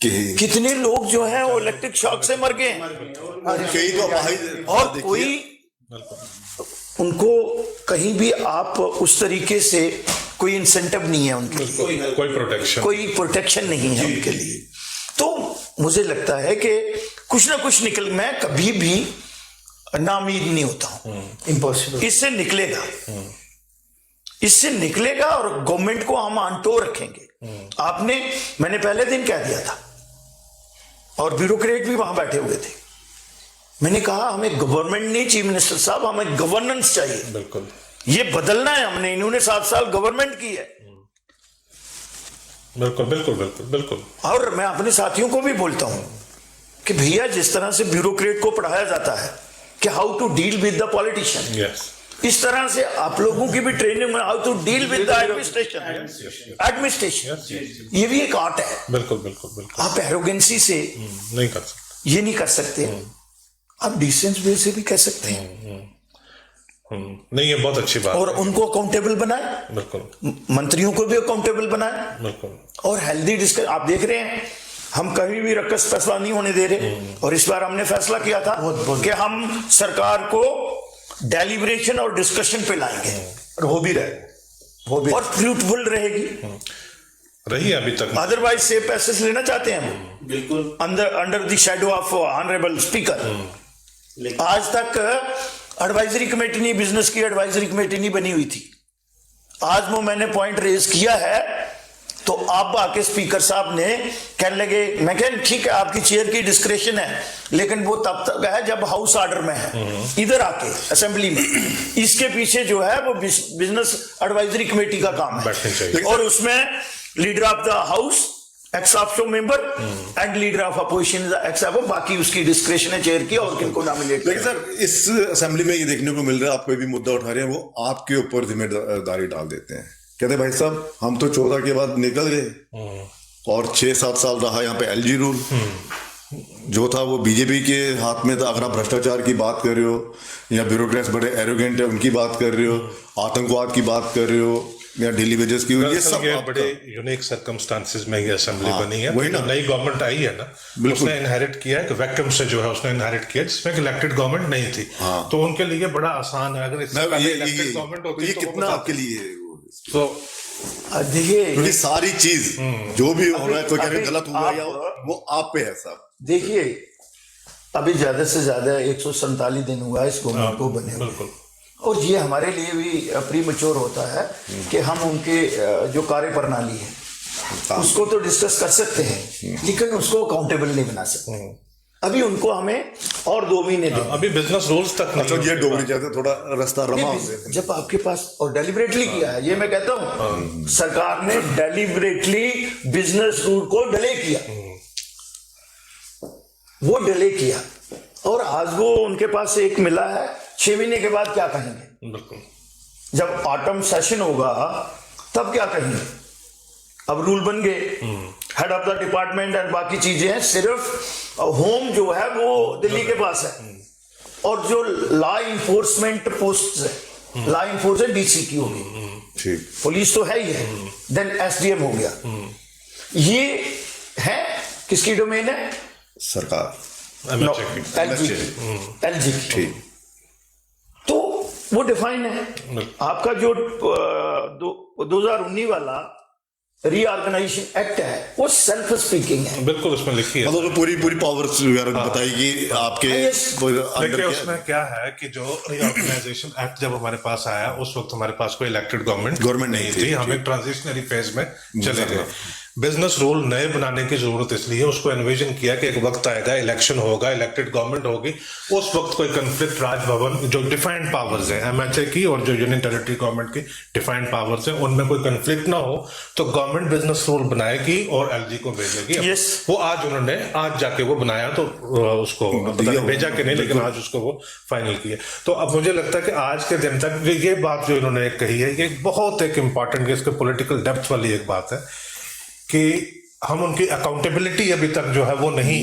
कितने लोग जो हैं वो इलेक्ट्रिक शॉक से मर गए हैं, कई तो और कोई उनको कहीं भी आप उस तरीके से कोई इंसेंटिव नहीं है उनके लिए, कोई प्रोटेक्शन नहीं है उनके लिए। तो मुझे लगता है कि कुछ ना कुछ निकल, मैं कभी भी नाउम्मीद नहीं होता हूं, इम्पॉसिबल, इससे निकलेगा और गवर्नमेंट को हम आंटो रखेंगे। मैंने पहले दिन कह दिया था, और ब्यूरोक्रेट भी वहां बैठे हुए थे, मैंने कहा हमें गवर्नमेंट नहीं, चीफ मिनिस्टर साहब हमें गवर्नेंस चाहिए। बिल्कुल, ये बदलना है हमने, इन्होंने 7 साल गवर्नमेंट की है। बिल्कुल बिल्कुल बिल्कुल बिल्कुल। और मैं अपने साथियों को भी बोलता हूं कि भैया जिस तरह से ब्यूरोक्रेट को पढ़ाया जाता है कि how to deal with the politician, इस तरह से आप लोगों की भी ट्रेनिंग में how to deal with the administration, ये भी एक आर्ट है। बिल्कुल बिल्कुल बिल्कुल। आप एरोगेंसी से नहीं कर सकते, ये नहीं कर सकते, आप डिसेंस वे से भी कह सकते हैं। नहीं, ये बहुत अच्छी बात और है। उनको अकाउंटेबल बनाए, बिल्कुल, मंत्रियों को भी अकाउंटेबल बनाए, बिल्कुल। और हेल्दी डिस्कस। आप देख रहे हैं हम कहीं भी रक्कस फैसला नहीं होने दे रहे, और इस बार हमने फैसला किया था कि हम सरकार को डेलिब्रेशन और डिस्कशन पे लाएंगे, और हो भी रहे, वो भी और फ्रूटफुल रहेगी। रही अभी तक। अदरवाइज से पैसे लेना चाहते हैं हम, बिल्कुल, under the shadow of honourable speaker. आज तक एडवाइजरी कमेटी नहीं, बिजनेस की एडवाइजरी कमेटी नहीं बनी हुई थी। आज वो मैंने पॉइंट रेज किया है तो आप आके स्पीकर साहब ने कहने लगे, मैं कह ठीक है आपकी चेयर की डिस्क्रेशन है, लेकिन वो तब तक है जब हाउस ऑर्डर में है, इधर आके असेंबली में। इसके पीछे जो है वो बिजनेस एडवाइजरी कमेटी का काम है, और उसमें leader of the house ex officio member and leader of opposition x of, बाकी उसकी डिस्क्रेशन है चेयर की और किनको नॉमिनेट। लेकिन सर इस असेंबली में ये देखने को मिल रहा है, आप कोई भी मुद्दा उठा रहे हैं वो आपके ऊपर जिम्मेदारी डाल देते हैं, कहते भाई साहब हम तो 14 के बाद निकल गए और 6-7 साल रहा यहाँ पे एलजी रूल, जो था वो बीजेपी के हाथ में था। अगर आप भ्रष्टाचार की बात कर रहे हो या ब्यूरोक्रेट्स बड़े एरोगेंट है उनकी बात कर रहे हो, आतंकवाद की बात कर रहे हो या डेली वेजेस की, ये सब बड़े यूनिक सर्कमस्टांसिस में ये असेंबली बनी है। वही ना, नई गवर्नमेंट आई है ना, उसने इनहेरिट किया है वैक्यूम से, जो है उसने इनहेरिट किया जिसमें इलेक्टेड गवर्नमेंट नहीं थी। तो उनके लिए बड़ा आसान है। अगर इससे पहले इलेक्टेड गवर्नमेंट होती ये तो कितना आपके लिए तो देखिए क्योंकि सारी चीज जो भी हो रहा है, कोई कह रहे गलत हुआ या वो आप पे है सब। देखिए अभी ज्यादा से ज्यादा 147 दिन हुआ है इस गवर्नमेंट को बने हुए। बिल्कुल। और ये हमारे लिए भी प्री मैच्योर होता है कि हम उनके जो कार्य प्रणाली है उसको तो डिस्कस कर सकते हैं, लेकिन उसको अकाउंटेबल नहीं बना सकते। अभी उनको हमें और 2 महीने दें। अभी बिजनेस रूल्स तक नहीं। अच्छा, ये डोगरी चाहते थोड़ा रास्ता रमा हो गया। जब आपके पास और डेलिबरेटली किया है, ये मैं कहता हूं सरकार ने डेलिबरेटली बिजनेस रूल को डिले किया, वो डिले किया और आज वो उनके पास एक मिला है। 6 महीने के बाद क्या कहेंगे? बिल्कुल। जब ऑटम सेशन होगा तब क्या कहेंगे? अब रूल बन गए, head of the department and बाकी चीजें हैं, सिर्फ होम जो है वो दिल्ली के पास है और जो लॉ इन्फोर्समेंट पोस्ट है, लॉ इन्फोर्समेंट डीसीपी होगी, ठीक, पुलिस तो है ही है, देन एसडीएम हो गया। ये है किसकी डोमेन है? सरकार, एलजी। ठीक, तो वो डिफाइन है। आपका जो 2019 वाला रीऑर्गेनाइजेशन एक्ट है वो सेल्फ स्पीकिंग है। बिल्कुल, उसमें लिखी है मतलब पूरी पावर्स बताएगी आपके देखिए उसमें क्या है कि जो रीऑर्गेनाइजेशन एक्ट जब हमारे पास आया उस वक्त हमारे पास कोई इलेक्टेड गवर्नमेंट नहीं थी। हम एक ट्रांजिशनरी फेज में चले गए। बिजनेस रूल नए बनाने की जरूरत इसलिए उसको एनविजन किया कि एक वक्त आएगा, इलेक्शन होगा, इलेक्टेड गवर्नमेंट होगी, उस वक्त कोई कंफ्लिक्ट राजभवन जो डिफाइंड पावर्स है एमएचए की और जो यूनियन टेरिटरी गवर्नमेंट की डिफाइंड पावर्स है उनमें कोई कंफ्लिक्ट ना हो, तो गवर्नमेंट बिजनेस रूल बनाएगी और एलजी को भेजेगी। yes. वो आज जाके वो बनाया, तो उसको पता नहीं भेजा कि नहीं, लेकिन आज उसको वो फाइनल किया। तो अब मुझे लगता है कि आज के दिन तक ये बात जो इन्होंने कही है ये बहुत एक इंपॉर्टेंट, इसके पॉलिटिकल डेप्थ वाली एक बात है कि हम उनकी अकाउंटेबिलिटी अभी तक जो है वो नहीं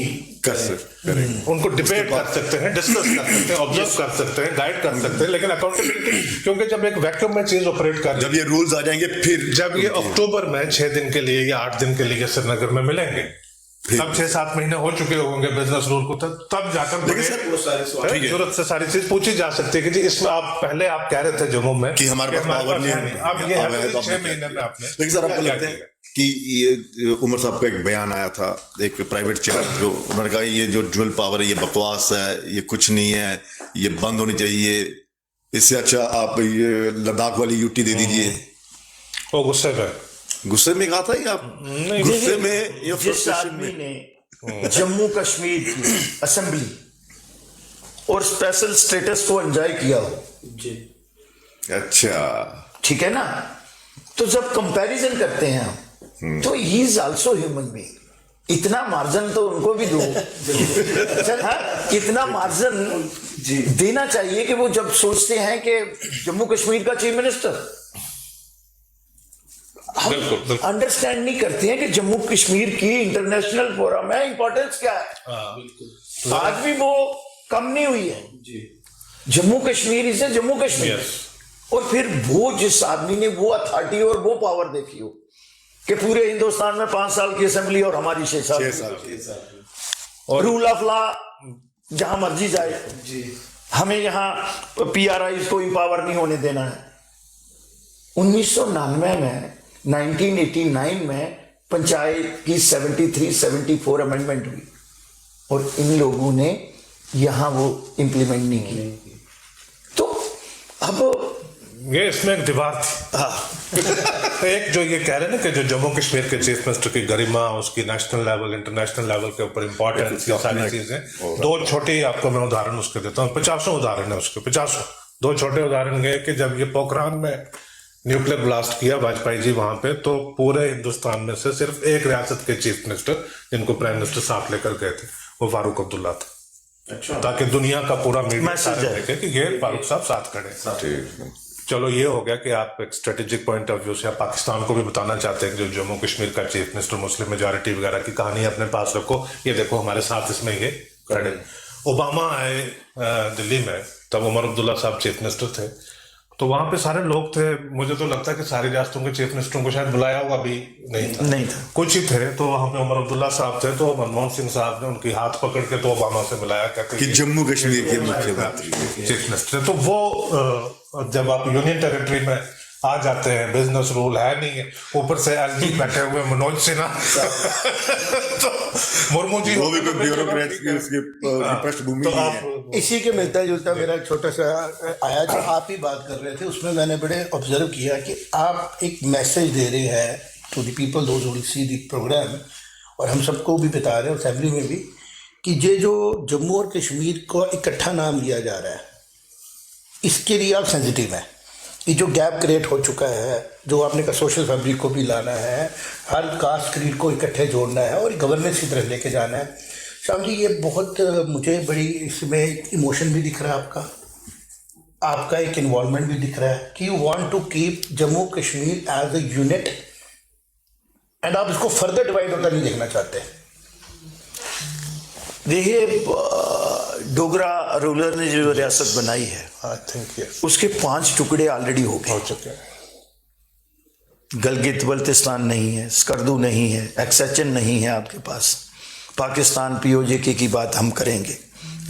कर सकते, उनको डिबेट कर सकते हैं, डिस्कस कर सकते हैं, ऑब्जर्व कर सकते हैं, गाइड कर सकते हैं, लेकिन अकाउंटेबिलिटी, क्योंकि जब एक वैक्यूम में चीज ऑपरेट कर, जब ये रूल्स आ जाएंगे, फिर जब ये अक्टूबर में 6 दिन के लिए या 8 दिन के लिए श्रीनगर में मिलेंगे, तब 6-7 महीने हो चुके होंगे बिजनेस रूल को, तब जाकर जरूरत से सारी चीज पूछी जा सकती है कि जी इसमें आप पहले आप कह रहे थे जम्मू में कि हमारे पास पावर नहीं है, अब ये है 6 महीने में आपने। लेकिन सर आपको लगता है कि ये उमर साहब का एक बयान आया था, एक प्राइवेट चैनल, जो उन्होंने कहा ये जो ड्यूल पावर है ये बकवास है, ये कुछ नहीं है, ये बंद होनी चाहिए, इससे अच्छा आप ये लद्दाख वाली यूटी दे दीजिए। वो गुस्से में कहा था या गुस्से में? जिस आदमी ने जम्मू कश्मीर की असेंबली और स्पेशल स्टेटस को एंजॉय किया हो जी, अच्छा ठीक है ना, तो जब कंपैरिजन करते हैं हम तो he is also human being. इतना मार्जिन तो उनको भी दो इतना मार्जिन देना चाहिए कि वो जब सोचते हैं कि जम्मू कश्मीर का चीफ मिनिस्टर, हम अंडरस्टैंड नहीं करते हैं कि जम्मू कश्मीर की इंटरनेशनल फोरम है, इंपॉर्टेंस क्या है। आज भी वो कम नहीं हुई है। जम्मू कश्मीर इसे जम्मू कश्मीर, और फिर वो जिस आदमी ने वो अथॉरिटी और वो पावर देखी हो कि पूरे हिंदुस्तान में 5 साल की असेंबली और हमारी 6 साल और रूल ऑफ लॉ जहां मर्जी जाए, हमें यहां पीआरआई को इंपावर नहीं होने देना है। 1999 में 1989 में पंचायत की 73-74 अमेंडमेंट हुई और इन लोगों ने यहां वो इंप्लीमेंट नहीं की। तो अब ये इसमें एक दीवार थी। एक जो ये कह रहे हैं ना कि जो जम्मू कश्मीर के चीफ मिनिस्टर की गरिमा, उसकी नेशनल लेवल इंटरनेशनल लेवल के ऊपर इंपॉर्टेंस, ये सारी चीजें, 2 छोटे आपको मैं उदाहरण उसके देता हूँ, 50 उदाहरण है उसके, 50 2 छोटे उदाहरण गए कि जब ये पोखरान में न्यूक्लियर ब्लास्ट किया वाजपेयी जी वहां पे, तो पूरे हिंदुस्तान में से सिर्फ एक रियासत के चीफ मिनिस्टर जिनको प्राइम मिनिस्टर साथ लेकर गए थे वो फारूक अब्दुल्ला था। अच्छा। ताकि दुनिया का पूरा मीडिया सारे देखे कि ये फारूक साहब साथ खड़े। चलो ये हो गया कि आप एक स्ट्रेटेजिक पॉइंट ऑफ व्यू से आप पाकिस्तान को भी बताना चाहते हैं कि जो जम्मू कश्मीर का चीफ मिनिस्टर मुस्लिम मेजॉरिटी वगैरह की कहानी अपने पास रखो, ये देखो हमारे साथ इसमें ये खड़े। ओबामा आए दिल्ली में, तब उमर अब्दुल्ला साहब चीफ मिनिस्टर थे, तो वहां पे सारे लोग थे। मुझे तो लगता है कि सारी रियासतों के चीफ मिनिस्टरों को शायद बुलाया हुआ भी नहीं था। कुछ ही थे। तो वहां पे उमर अब्दुल्ला साहब थे, तो मनमोहन सिंह साहब ने उनकी हाथ पकड़ के तो ओबामा से मिलाया, कहते कि जम्मू कश्मीर के मुख्यमंत्री चीफ मिनिस्टर। तो वो जब आप यूनियन टेरिटरी में आ जाते हैं, बिजनेस रूल है नहीं है, ऊपर से एलजी बैठे हुए मनोज सिन्हा तो मुर्मू जी वो भी कोई ब्यूरोक्रेट्स की उसकी पृष्ठभूमि तो नहीं है। आप इसी के मिलता जुलता मेरा एक छोटा सा आया, जो आप ही बात कर रहे थे उसमें मैंने बड़े ऑब्जर्व किया कि आप एक मैसेज दे रहे हैं to the people those who will see the programme, और हम सबको भी बता रहे हैं असेंबली में भी, कि ये जो जम्मू और कश्मीर को इकट्ठा नाम लिया जा रहा है, इसके लिए आप सेंसिटिव हैं। ये जो गैप क्रिएट हो चुका है, जो आपने कहा सोशल फैब्रिक को भी लाना है, हर कास्ट क्रीड को इकट्ठे जोड़ना है और गवर्नेंस की तरफ लेके जाना है। श्याम जी, ये बहुत मुझे बड़ी इसमें इमोशन भी दिख रहा है, आपका एक इन्वॉल्वमेंट भी दिख रहा है कि you want to keep Jammu Kashmir as a unit, and आप इसको फर्दर डिवाइड होता नहीं देखना चाहते। देखिए, डोगरा रूलर ने जो रियासत बनाई है, आई थिंक उसके 5 टुकड़े ऑलरेडी हो हो गए। चुके हैं। गलगित बल्तिस्तान नहीं है, स्कर्दू नहीं है, एक्सएचएन नहीं है आपके पास। पाकिस्तान पीओजेके की बात हम करेंगे।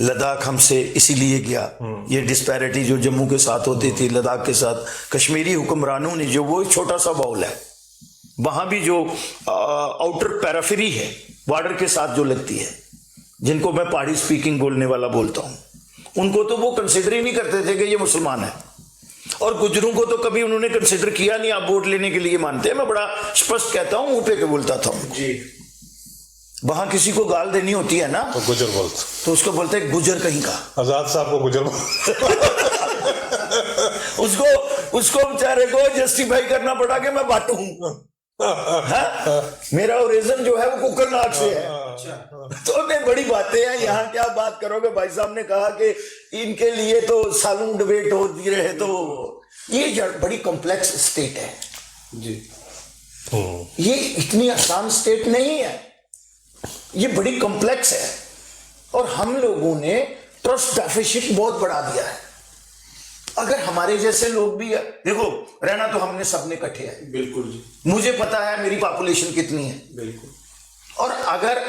लद्दाख हमसे इसीलिए गया, ये डिस्पैरिटी जो जम्मू के साथ होती थी लद्दाख के साथ, कश्मीरी हुक्मरानों ने जो वो छोटा सा बाउल है, वहां भी जो आउटर पैराफेरी है बॉर्डर के साथ जो लगती है, जिनको मैं पहाड़ी स्पीकिंग बोलने वाला बोलता हूं, उनको तो वो कंसिडर ही नहीं करते थे कि ये मुसलमान है। और गुजरों को तो कभी उन्होंने कंसिडर किया नहीं। आप वोट लेने के लिए मानते हैं, मैं बड़ा स्पष्ट कहता हूं, मुंह पे के बोलता था जी। वहां किसी को गाल देनी होती है ना, तो गुजर बोलते, तो उसको बोलते हैं गुजर कहीं का। आजाद साहब को गुजर उसको बेचारे को जस्टिफाई करना पड़ा कि मैं बाटू हूं। मेरा ओरिजिन जो है वो कुकरनाग से है। तो ये बड़ी बातें हैं, यहाँ क्या बात करोगे। भाई साहब ने कहा कि इनके लिए तो सालों डिबेट होती रहे, तो ये बड़ी कॉम्प्लेक्स स्टेट है जी। ये इतनी आसान स्टेट नहीं है, ये बड़ी कॉम्प्लेक्स है, और हम लोगों ने ट्रस्ट डेफिसिट बहुत बढ़ा दिया है। अगर हमारे जैसे लोग भी है, देखो रहना तो हमने सबने इकट्ठे है, बिल्कुल जी, मुझे पता है मेरी पॉपुलेशन कितनी है, बिल्कुल। और अगर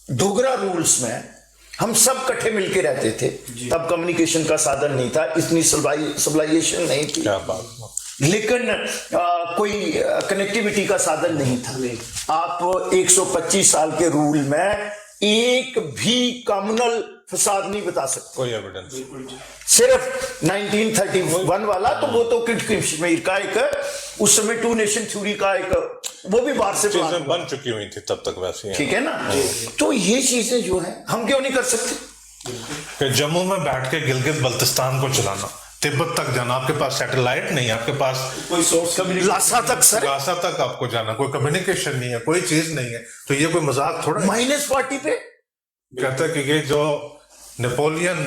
डोगरा रूल्स में हम सब इकट्ठे मिलके रहते थे, तब कम्युनिकेशन का साधन नहीं था, इतनी सिविलाइजेशन नहीं थी, क्या बात, लेकिन कोई कनेक्टिविटी का साधन नहीं था। आप 125 साल के रूल में एक भी कम्युनल फसाद नहीं बता सकते, कोई एविडेंस। सिर्फ 1931 वाला, तो वो तो कश्मीर का एक उस समय 2 नेशन थ्योरी का एक, वो भी बाहर से चीजें बन चुकी हुई थी तब तक वैसी, ठीक है ना। तो ये चीजें जो है हम क्यों नहीं कर सकते कि जम्मू में बैठ के गिलगित बल्तिस्तान को चलाना, तिब्बत तक जाना, आपके पास सैटेलाइट नहीं है, आपके पास कोई सोर्स, लासा तक सर, लासा तक आपको जाना, कोई कम्युनिकेशन नहीं है, कोई चीज नहीं है, तो ये कोई मजाक थोड़ा है। -40 पे कहते हैं कि ये जो नेपोलियन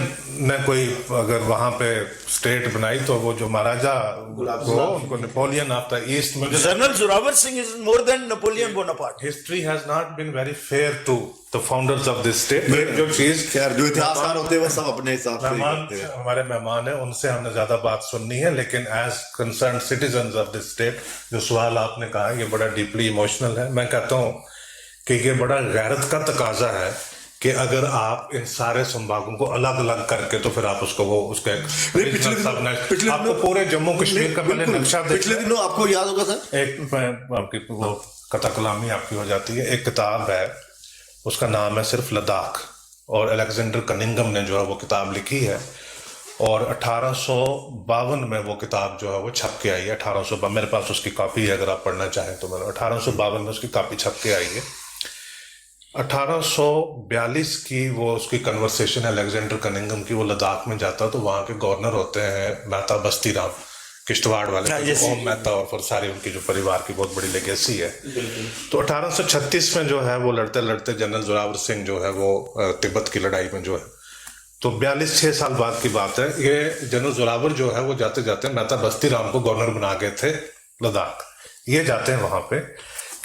ने कोई अगर वहां पे स्टेट बनाई, तो वो जो महाराजा वो उनको नेपोलियन ऑफ द ईस्ट में, general Zorawar Singh is more than Napoleon Bonaparte. History has not been very fair to the founders of this state. जो चीज खैर जो इतिहासकार होते हैं वो सब अपने हिसाब से करते हैं। हमारे मेहमान है, उनसे हमने ज्यादा बात सुननी है, लेकिन as concern citizen of this state, जो सवाल आपने कहा ये बड़ा डीपली इमोशनल है। मैं कहता हूँ कि ये बड़ा गैरत का तकाजा है कि अगर आप इन सारे संभागों को अलग अलग करके, तो फिर आप उसको वो उसका पिछले आपको पूरे जम्मू कश्मीर का पहले नक्शा, पिछले दिनों आपको याद होगा सर, एक आपकी वो कथा कलामी आपकी हो जाती है। एक किताब है, उसका नाम है सिर्फ लद्दाख, और अलेक्जेंडर कनिंगम ने जो है वो किताब लिखी है, और 1852 में वो किताब जो है वो छप के आई है। 1852 मेरे पास उसकी कॉपी है, अगर आप पढ़ना चाहें तो। मैंने 1852 में उसकी कॉपी छप के आई है। 1842 की वो उसकी कन्वर्सेशन है अलेक्जेंडर कनिंगम की। वो लद्दाख में जाता है, तो वहाँ के गवर्नर होते हैं मेहता बस्ती राम, किश्तवाड़ वाले, ओम मेहता, और फिर सारी उनकी जो परिवार की बहुत बड़ी लेगेसी है। तो 1836 में जो है वो लड़ते लड़ते जनरल जोरावर सिंह जो है वो तिब्बत की लड़ाई में जो है तो 42-6 साल बाद की बात है। ये जनरल जोरावर जो है वो जाते जाते मेहता बस्ती राम को गवर्नर बना गए थे लद्दाख। ये जाते हैं वहां पे।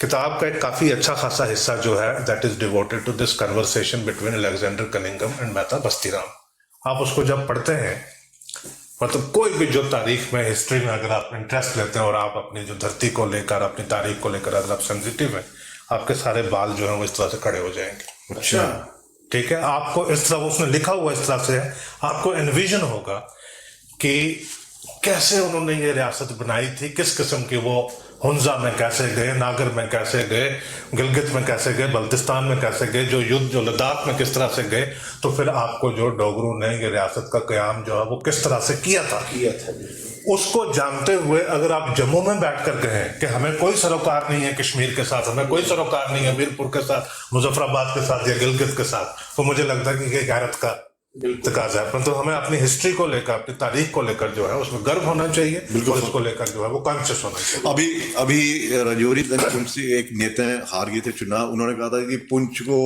किताब का एक काफी अच्छा खासा हिस्सा जो है that is devoted to this conversation between Alexander Cunningham and Mehta Basti Ram. आप उसको जब पढ़ते हैं, मतलब कोई भी जो तारीख में, हिस्ट्री में अगर आप इंटरेस्ट लेते हैं और आप अपनी जो धरती को लेकर, अपनी तारीख को लेकर अगर आप सेंसिटिव हैं, आपके सारे बाल जो है वो इस तरह से खड़े हो जाएंगे। अच्छा, ठीक है, आपको इस तरह, उसने लिखा हुआ इस तरह से है, आपको एनविजन होगा कि कैसे उन्होंने ये रियासत बनाई थी, किस किस्म की वो हुंजा में कैसे गए, नागर में कैसे गए, गिलगित में कैसे गए, बल्तिस्तान में कैसे गए, जो युद्ध जो लद्दाख में किस तरह से गए। तो फिर आपको जो डोगरों ने ये रियासत का कयाम जो है वो किस तरह से किया था, उसको जानते हुए अगर आप जम्मू में बैठ कर गए कि हमें कोई सरोकार नहीं है कश्मीर के साथ, हमें कोई सरोकार नहीं है मीरपुर के साथ, मुजफ्फराबाद के साथ या गिलगित के साथ, तो मुझे लगता है कि ये गैरत का तकाजा है। परंतु हमें अपनी हिस्ट्री को लेकर, अपनी तारीख को लेकर जो है उसमें गर्व होना चाहिए, और उसको लेकर जो है वो कॉन्शियस होना चाहिए। अभी राजौरी पुंछ से एक नेता हार गए थे चुनाव, उन्होंने कहा था कि पुंछ को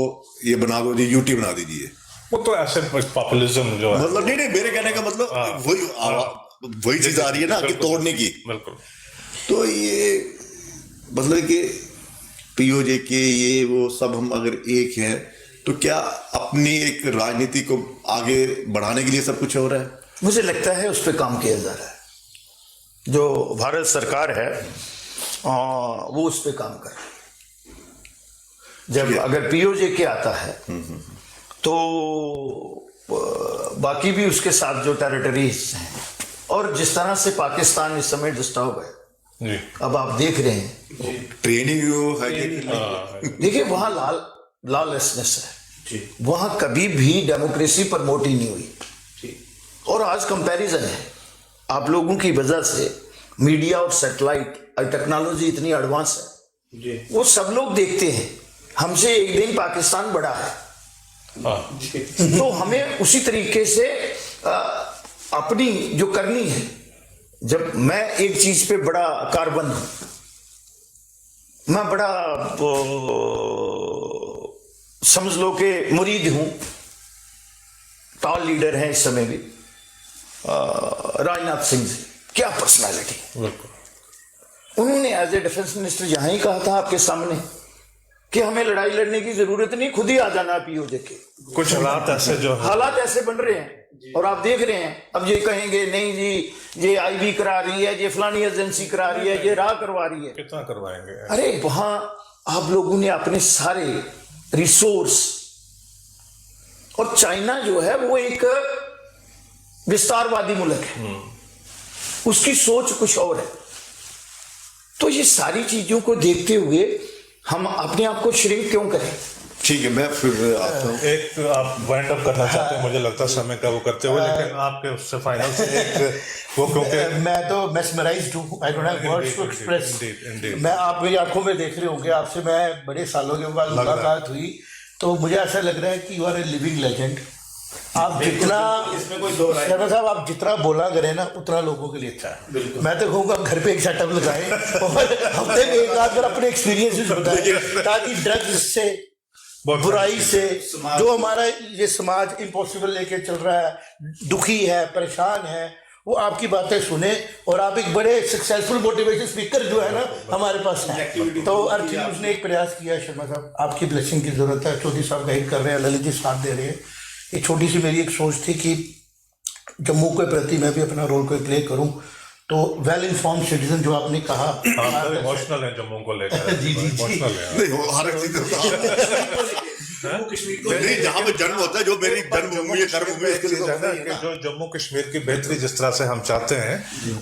ये बना दो, यूटी बना दीजिए। वो तो ऐसे पॉपुलिज्म जो है, मतलब नहीं, मेरे कहने का मतलब वही चीज आ रही है ना कि तोड़ने की। बिल्कुल। तो ये मतलब कि पीओजे के ये वो सब हम अगर एक हैं, तो क्या अपनी एक राजनीति को आगे बढ़ाने के लिए सब कुछ हो रहा है? मुझे लगता है उस पर काम किया जा रहा है। जो भारत सरकार है वो उस पर काम कर रही है। जब अगर पीओजे के आता है तो बाकी भी उसके साथ जो टेरिटरीज हैं, और जिस तरह से पाकिस्तान इस समय डिस्टर्ब है, अब आप देख रहे हैं ट्रेनिंग है। देखिए वहां लॉलेसनेस है, वहां कभी भी डेमोक्रेसी प्रमोट ही नहीं हुई। और आज कंपैरिजन है, आप लोगों की वजह से मीडिया और सैटेलाइट और टेक्नोलॉजी इतनी एडवांस है, वो सब लोग देखते हैं, हमसे एक दिन पाकिस्तान बड़ा है। तो हमें उसी तरीके से अपनी जो करनी है, जब मैं एक चीज पे बड़ा कारबंद हूं, मैं बड़ा समझ लो कि मुरीद हूं, टॉल लीडर हैं इस समय भी, राजनाथ सिंह जी, क्या पर्सनालिटी। उन्होंने एज ए डिफेंस मिनिस्टर यहां ही कहा था आपके सामने कि हमें लड़ाई लड़ने की जरूरत नहीं, खुद ही आ जाना पीओजे के। कुछ हालात ऐसे जो हालात ऐसे बन रहे हैं और आप देख रहे हैं। अब ये कहेंगे नहीं जी ये आईबी करा रही है, ये फलानी एजेंसी करा रही है, ये राह करवा रही है, कितना करवाएंगे। अरे वहां आप लोगों ने अपने सारे रिसोर्स, और चाइना जो है वो एक विस्तारवादी मुल्क है, उसकी सोच कुछ और है। तो ये सारी चीजों को देखते हुए हम अपने आप को श्रिंक क्यों करें। ठीक है, मैं फिर आता हूं। एक आप वाइंड अप करना चाहते हैं, मुझे लगता है समय का वो करते हुए, लेकिन आपके उससे फाइनल से एक वो, क्योंकि मैं तो मेस्मराइज्ड हूं, I don't have words to express. मैं, आप मेरी आंखों में देख रहे होंगे, आपसे मैं बड़े सालों के बाद मुलाकात हुई, तो मुझे ऐसा लग रहा है कि you are a living legend. आप जितना, इसमें कोई दो राय साहब, आप जितना बोला करें ना उतना लोगों के लिए अच्छा है। मैं तो कहूँगा घर पे एक सेटअप लगाएं और हफ्ते में एक आध बार अपने एक्सपीरियंसेस बताएं, ताकि ड्रग्स से, बुराई से, जो हमारा ये समाज इम्पॉसिबल लेके चल रहा है, दुखी है, परेशान है, वो आपकी बातें सुने। और आप एक बड़े सक्सेसफुल मोटिवेशन स्पीकर जो है ना हमारे पास है। तो अर्थ न्यूज़ ने एक प्रयास किया है, शर्मा साहब आपकी ब्लेसिंग की जरूरत है, चौधरी साहब गाइड कर रहे हैं, ललित जी साथ दे रहे हैं। एक छोटी सी मेरी एक सोच थी कि जम्मू के प्रति मैं भी अपना रोल को प्ले करूं। तो वेल इन्फॉर्म्ड सिटीजन जो आपने कहा, इमोशनल है जम्मू को लेकर। जी जी जी, नहीं, जहाँ पे जन्म होता है, जो मेरी जन्मभूमि है, कर्मभूमि, जो जम्मू कश्मीर की बेहतरी जिस तरह से हम चाहते हैं,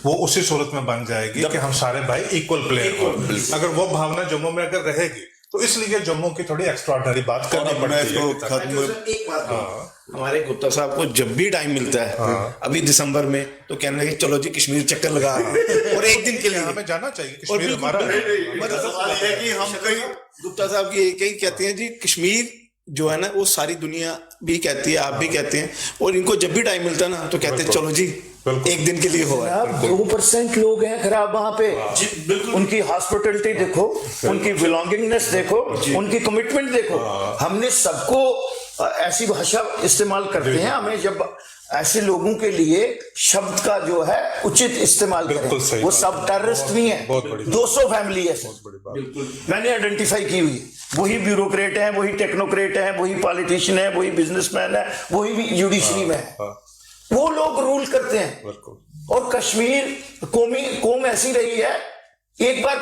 वो उसी सूरत में बन जाएगी कि हम सारे भाई इक्वल प्लेयर हो। अगर वो भावना जम्मू में अगर रहेगी, तो इसलिए जम्मू की थोड़ी एक्स्ट्राऑर्डिनरी बात करनी पड़ती है। एक बात हमारे गुप्ता साहब को जब भी टाइम मिलता है, अभी दिसंबर में, तो कहने लगे चलो जी कश्मीर चक्कर लगा, और एक दिन के लिए हमें जाना चाहिए। कश्मीर हमारा मतलब कि हम कहीं, गुप्ता साहब की एक ही कहते हैं जी, कश्मीर जो है ना वो सारी दुनिया भी कहती है, आप भी कहते हैं, और इनको जब भी टाइम मिलता है ना तो कहते हैं चलो जी एक दिन के लिए हो। 2% लोग हैं खराब वहां पे, उनकी हॉस्पिटलिटी देखो, उनकी बिलोंगिंगनेस देखो, उनकी कमिटमेंट देखो। हमने सबको ऐसी भाषा इस्तेमाल करते हैं, हमें जब ऐसे लोगों के लिए शब्द का जो है उचित इस्तेमाल करें। वो सब टेररिस्ट नहीं है, 200 फैमिली है मैंने आइडेंटिफाई की हुई। वही ब्यूरोक्रेट हैं, वही टेक्नोक्रेट हैं, वही पॉलिटिशियन है, वही बिजनेसमैन है, वही भी जुडिशरी में है। वो लोग रूल करते हैं। और कश्मीर कौम ऐसी रही है, एक बार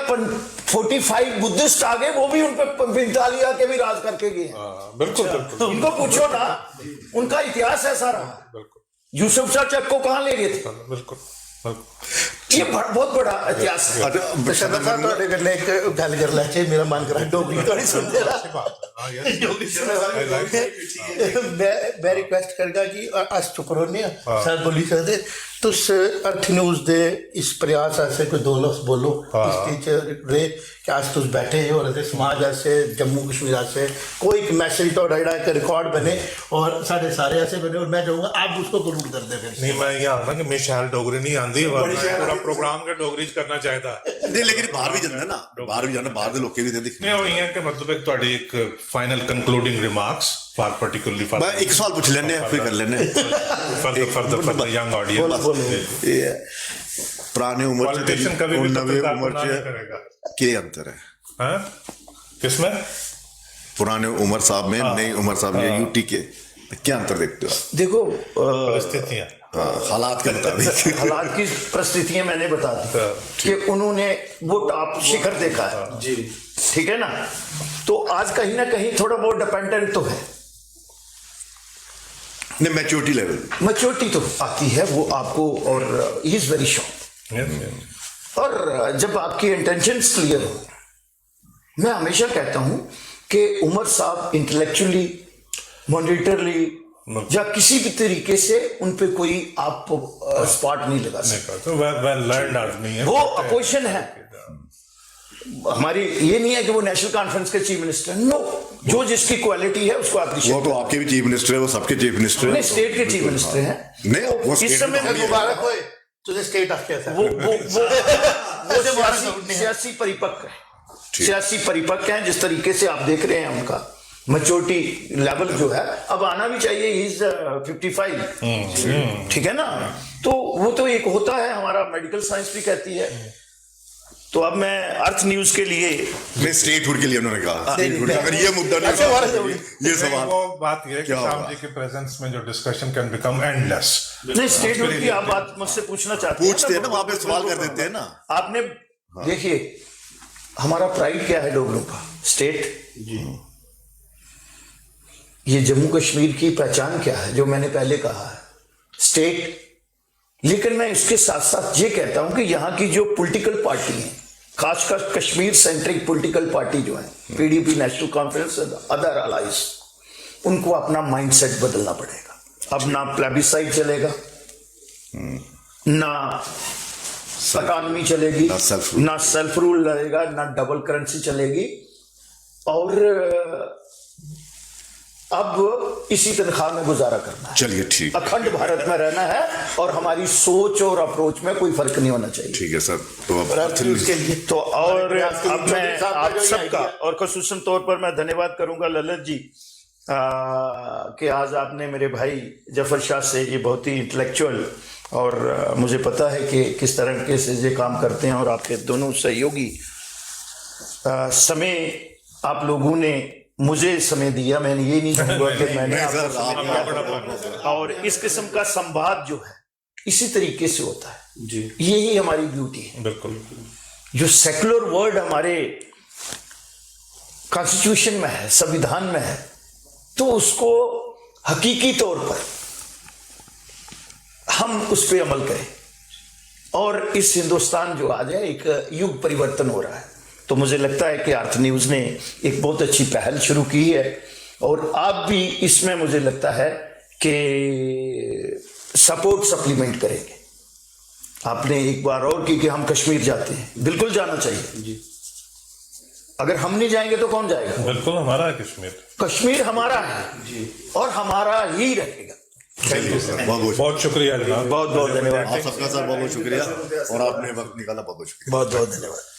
45 बुद्धिस्ट आ गए, वो भी उन पर 45 के भी राज करके गए हैं। बिल्कुल तो उनको पूछो ना, उनका इतिहास ऐसा रहा। यूसुफ शाह चक को कहां ले गए थे? बिल्कुल ये बहुत बड़ा इतिहास है। गल कर लै मेरा मन करा डोगरी थोड़ी सुनते मैं रिक्वेस्ट करगा कि अस चुप रहोने सर बोली सकते तुस अर्थ न्यूज़ दे इस प्रयास आसे कोई दो लफ्ज़ बोलो इस रे कि अस तुस बैठे हो और समाज आसे जम्मू कश्मीर आसे कोई एक मैसेज थोड़ा जेड़ा एक रिकॉर्ड बने और सारे ऐसे बने और मैं चाहूँगा आप उसको कबूल कर दे। फिर नहीं मैं ये आना कि मैं शैल डोगरी नहीं आंदी पूरा प्रोग्राम के डोगरी करना चाहता नहीं, लेकिन बाहर भी जाना ना, बाहर भी जाना, बाहर के लोग भी दिखने नहीं। वो ये कि मतलब एक ਤੁਹਾਡੀ ਇੱਕ final concluding remarks for particularly for मैं एक सवाल पूछ लेने फिर कर लेने फॉर द यंग ऑडियंस। पुराने उम्र पॉलिटिशियन कभी भी नवे उम्र करेगा क्या अंतर है? हाँ किसमें? पुराने उमर साहब में, नई उमर साहब में, यूटी के क्या अंतर देखते हो? देखो परिस्थितियां, हालात के मुताबिक हालात की परिस्थितियां मैंने बता दी कि उन्होंने वो टॉप शिखर देखा है जी, ठीक है ना। तो आज कहीं ना कहीं थोड़ा बहुत डिपेंडेंट तो है, मैच्योरिटी लेवल, मैच्योरिटी तो आती है वो आपको, और ही इज वेरी शॉर्ट। और जब आपकी इंटेंशंस क्लियर हो, मैं हमेशा कहता हूं कि उमर साहब इंटेलेक्चुअली, मॉनिटरली या किसी भी तरीके से उन पे कोई आप स्पॉट नहीं लगा सकते। लर्नड आदमी है, वो अपोजिशन है हमारी। ये नहीं है कि वो नेशनल कॉन्फ्रेंस के चीफ मिनिस्टर, नो, जो जिसकी क्वालिटी है उसको अप्रिशिएट। वो तो आपके भी चीफ मिनिस्टर है, वो सबके चीफ मिनिस्टर है, स्टेट के चीफ मिनिस्टर हैं। नहीं वो इस समय मुबारक होए तुझे स्टेट ऑफ कैसा वो सियासी परिपक्व है, सियासी परिपक्व हैं। जिस तरीके से आप देख रहे हैं उनका मैच्योरिटी लेवल जो है, अब आना भी चाहिए। इज 55, ठीक है ना। तो वो तो एक होता है, हमारा मेडिकल साइंस भी कहती है। तो अब मैं अर्थ न्यूज के लिए, मैं स्टेटहुड के लिए उन्होंने कहा अगर ये मुद्दा नहीं, ये सवाल वो बात ये है कि शाम जी के प्रेजेंस में जो डिस्कशन कैन बिकम एंडलेस। नहीं, स्टेटहुड की आप बात मुझसे पूछना चाहते हैं, पूछते हैं ना, वहां पे सवाल कर देते हैं ना। आपने देखिए हमारा प्राइड क्या है डोगरों का, स्टेट जी। ये जम्मू कश्मीर की पहचान क्या है, जो मैंने पहले कहा है, स्टेट। लेकिन मैं इसके साथ साथ ये कहता हूं कि यहाँ की जो पॉलिटिकल पार्टी है, खासकर कश्मीर सेंट्रिक पॉलिटिकल पार्टी जो है, पीडीपी, नेशनल कॉन्फ्रेंस, अदर अलाइज, उनको अपना माइंडसेट बदलना पड़ेगा। अब ना प्लेबिसाइट चलेगा, ना इकॉनमी चलेगी, ना सेल्फ रूल लगेगा, ना डबल करेंसी चलेगी, और अब इसी तनख्वाह में गुजारा करना है। चलिए ठीक, अखंड भारत में रहना है और हमारी सोच और अप्रोच में कोई फर्क नहीं होना चाहिए। ठीक है सर। तो अब के लिए तो और अब मैं आप सबका और खसूसन तौर पर मैं धन्यवाद करूंगा ललित जी कि आज आपने मेरे भाई जफर शाह से, ये बहुत ही इंटेलेक्चुअल, और मुझे पता है कि किस तरीके से ये काम करते हैं, और आपके दोनों सहयोगी समय आप लोगों ने मुझे समय दिया। मैंने ये नहीं कहूँगा कि मैंने आपको समय दिया, और इस किस्म का संवाद जो है इसी तरीके से होता है जी। यही हमारी ब्यूटी है। बिल्कुल, जो सेकुलर वर्ड हमारे कॉन्स्टिट्यूशन में है, संविधान में है, तो उसको हकीकी तौर पर हम उस पर अमल करें, और इस हिंदुस्तान जो आज है एक युग परिवर्तन हो रहा है। तो मुझे लगता है कि अर्थ न्यूज़ ने एक बहुत अच्छी पहल शुरू की है, और आप भी इसमें मुझे लगता है कि सपोर्ट सप्लीमेंट करेंगे। आपने एक बार और की कि हम कश्मीर जाते हैं, बिल्कुल जाना चाहिए जी। अगर हम नहीं जाएंगे तो कौन जाएगा? बिल्कुल हमारा है कश्मीर, कश्मीर हमारा है जी, और हमारा ही रहेगा। बहुत शुक्रिया जनाब, बहुत बहुत धन्यवाद आप सबका सर, बहुत बहुत शुक्रिया, और आपने वक्त निकाला, बहुत बहुत शुक्रिया, बहुत बहुत धन्यवाद।